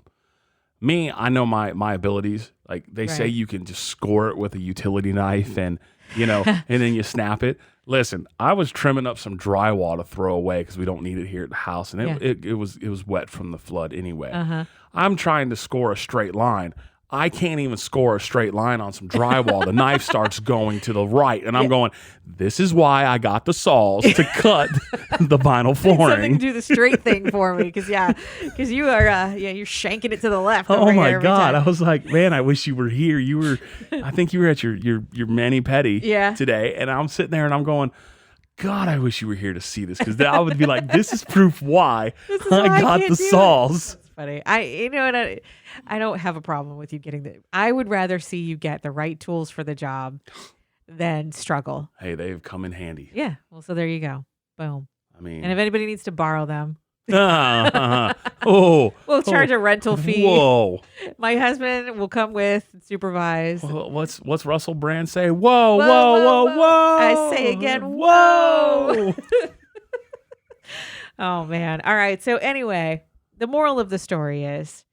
Me, I know my abilities. Like they say, you can just score it with a utility knife, and and then you snap it. Listen, I was trimming up some drywall to throw away because we don't need it here at the house, and it was wet from the flood anyway. Uh-huh. I'm trying to score a straight line. I can't even score a straight line on some drywall. The knife starts going to the right, and I'm going, this is why I got the saws to cut the vinyl flooring. Something to do the straight thing for me, because you are you're shanking it to the left. Oh my every God. time. I was like, man, I wish you were here. I think you were at your mani-pedi today, and I'm sitting there and I'm going, God, I wish you were here to see this, because I would be like, this is proof why I got the saws. That's funny. I don't have a problem with you getting I would rather see you get the right tools for the job than struggle. Hey, they've come in handy. Yeah. Well, so there you go. Boom. I mean, and if anybody needs to borrow them, we'll charge a rental fee. Whoa. My husband will come with, supervise. What's Russell Brand say? Whoa, whoa, whoa, whoa. I say again, whoa. Oh, man. All right. So anyway, the moral of the story is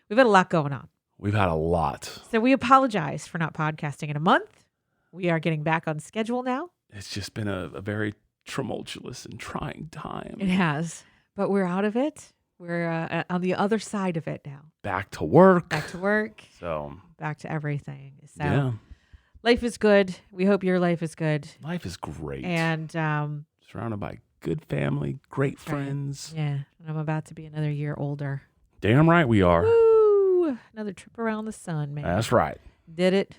we've had a lot going on. We've had a lot. So we apologize for not podcasting in a month. We are getting back on schedule now. It's just been a very tumultuous and trying time. It has. But we're out of it. We're on the other side of it now. Back to work. So back to everything. So yeah. Life is good. We hope your life is good. Life is great. And surrounded by good family, great friends. Right. Yeah. And I'm about to be another year older. Damn right we are. Woo! Another trip around the sun, man. That's right. Did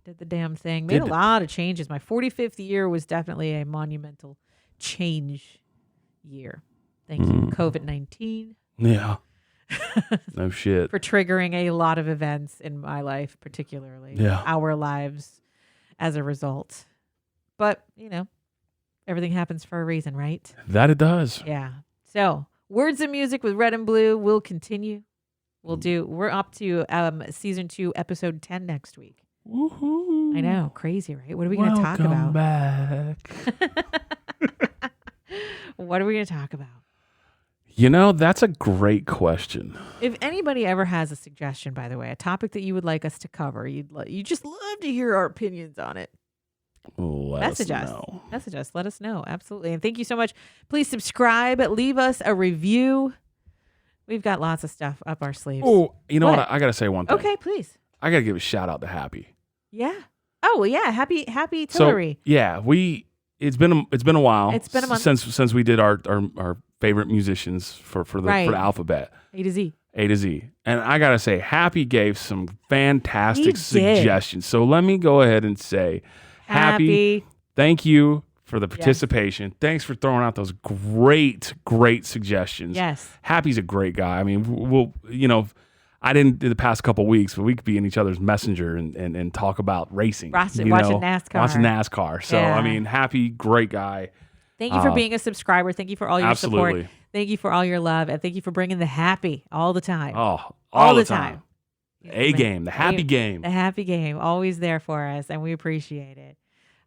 the damn thing. Made a lot of changes. My 45th year was definitely a monumental change year. Thank you, COVID-19. Yeah. No shit. For triggering a lot of events in my life, particularly. Yeah. Our lives as a result. But, everything happens for a reason, right? That it does. Yeah. So, Words of Music with Red and Blue will continue. We're up to season 2, episode 10 next week. Woohoo. I know. Crazy, right? What are we going to talk about? Welcome back. What are we going to talk about? That's a great question. If anybody ever has a suggestion, by the way, a topic that you would like us to cover, you just love to hear our opinions on it. Message us. Let us know. Absolutely. And thank you so much. Please subscribe. Leave us a review. We've got lots of stuff up our sleeves. Oh, you know what? I got to say one thing. Okay, please. I got to give a shout out to Happy. Yeah. Oh, yeah. Happy Tillery. So, yeah, it's been a while. It's been a month since we did our favorite musicians for the alphabet. A to Z. And I got to say, Happy gave some fantastic suggestions. So let me go ahead and say, Happy, thank you for the participation. Yes. Thanks for throwing out those great suggestions. Yes. Happy's a great guy. I mean, I didn't do the past couple of weeks, but we could be in each other's messenger and talk about racing. Watching NASCAR. So, I mean, Happy, great guy. Thank you for being a subscriber. Thank you for all your absolutely. support. Thank you for all your love. And thank you for bringing the happy all the time. Oh, all the time. The happy game. The happy game. Always there for us. And we appreciate it.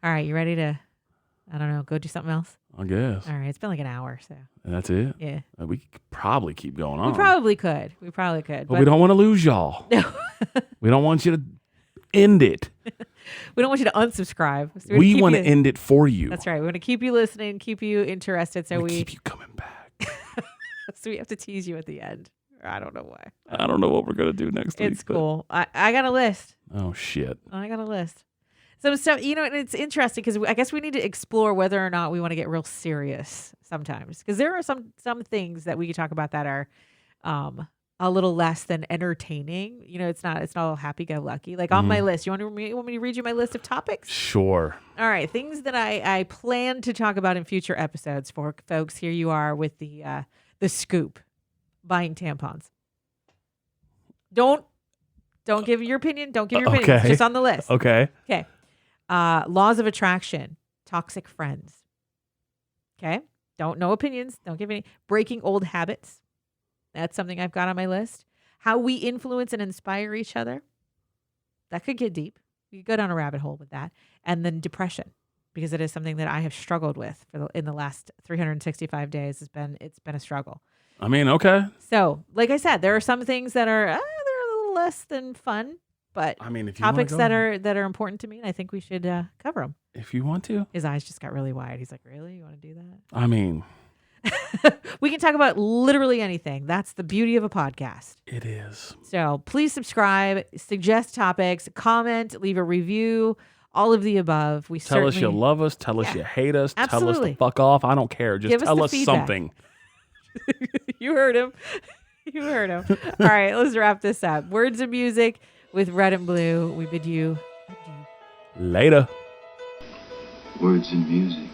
All right. You ready to, I don't know, go do something else? I guess. All right. It's been like an hour. So. And that's it? Yeah. We could probably keep going on. We probably could. But we don't want to lose y'all. No. We don't want you to end it. We don't want you to unsubscribe. So we want to end it for you. That's right. We want to keep you listening, keep you interested. So we keep you coming back. So we have to tease you at the end. I don't know why. I don't know what we're going to do next week. It's cool. I got a list. Oh, shit. I got a list. So and it's interesting because I guess we need to explore whether or not we want to get real serious sometimes. Because there are some things that we could talk about that are a little less than entertaining. It's not all happy-go-lucky. Like on my list. You want me to read you my list of topics? Sure. All right. Things that I plan to talk about in future episodes for folks. Here you are with the scoop. Buying tampons. Don't give your opinion. Don't give your opinion. It's just on the list. Okay. Laws of attraction. Toxic friends. Okay. No opinions. Don't give any. Breaking old habits. That's something I've got on my list. How we influence and inspire each other. That could get deep. You could go down a rabbit hole with that. And then depression, because it is something that I have struggled with in the last 365 days. It's been a struggle. I mean, okay. So, like I said, there are some things that are they're a little less than fun, but I mean, if you topics that are important to me, and I think we should cover them. If you want to. His eyes just got really wide. He's like, "Really? You want to do that?" I mean, We can talk about literally anything. That's the beauty of a podcast. It is. So please subscribe, suggest topics, comment, leave a review, all of the above. Tell us you love us. Tell us you hate us. Absolutely. Tell us to fuck off. I don't care. Just Give us tell the us feedback. something. You heard him. You heard him. All right, let's wrap this up. Words of music with Red and Blue. We bid you adieu. Later. Words and music.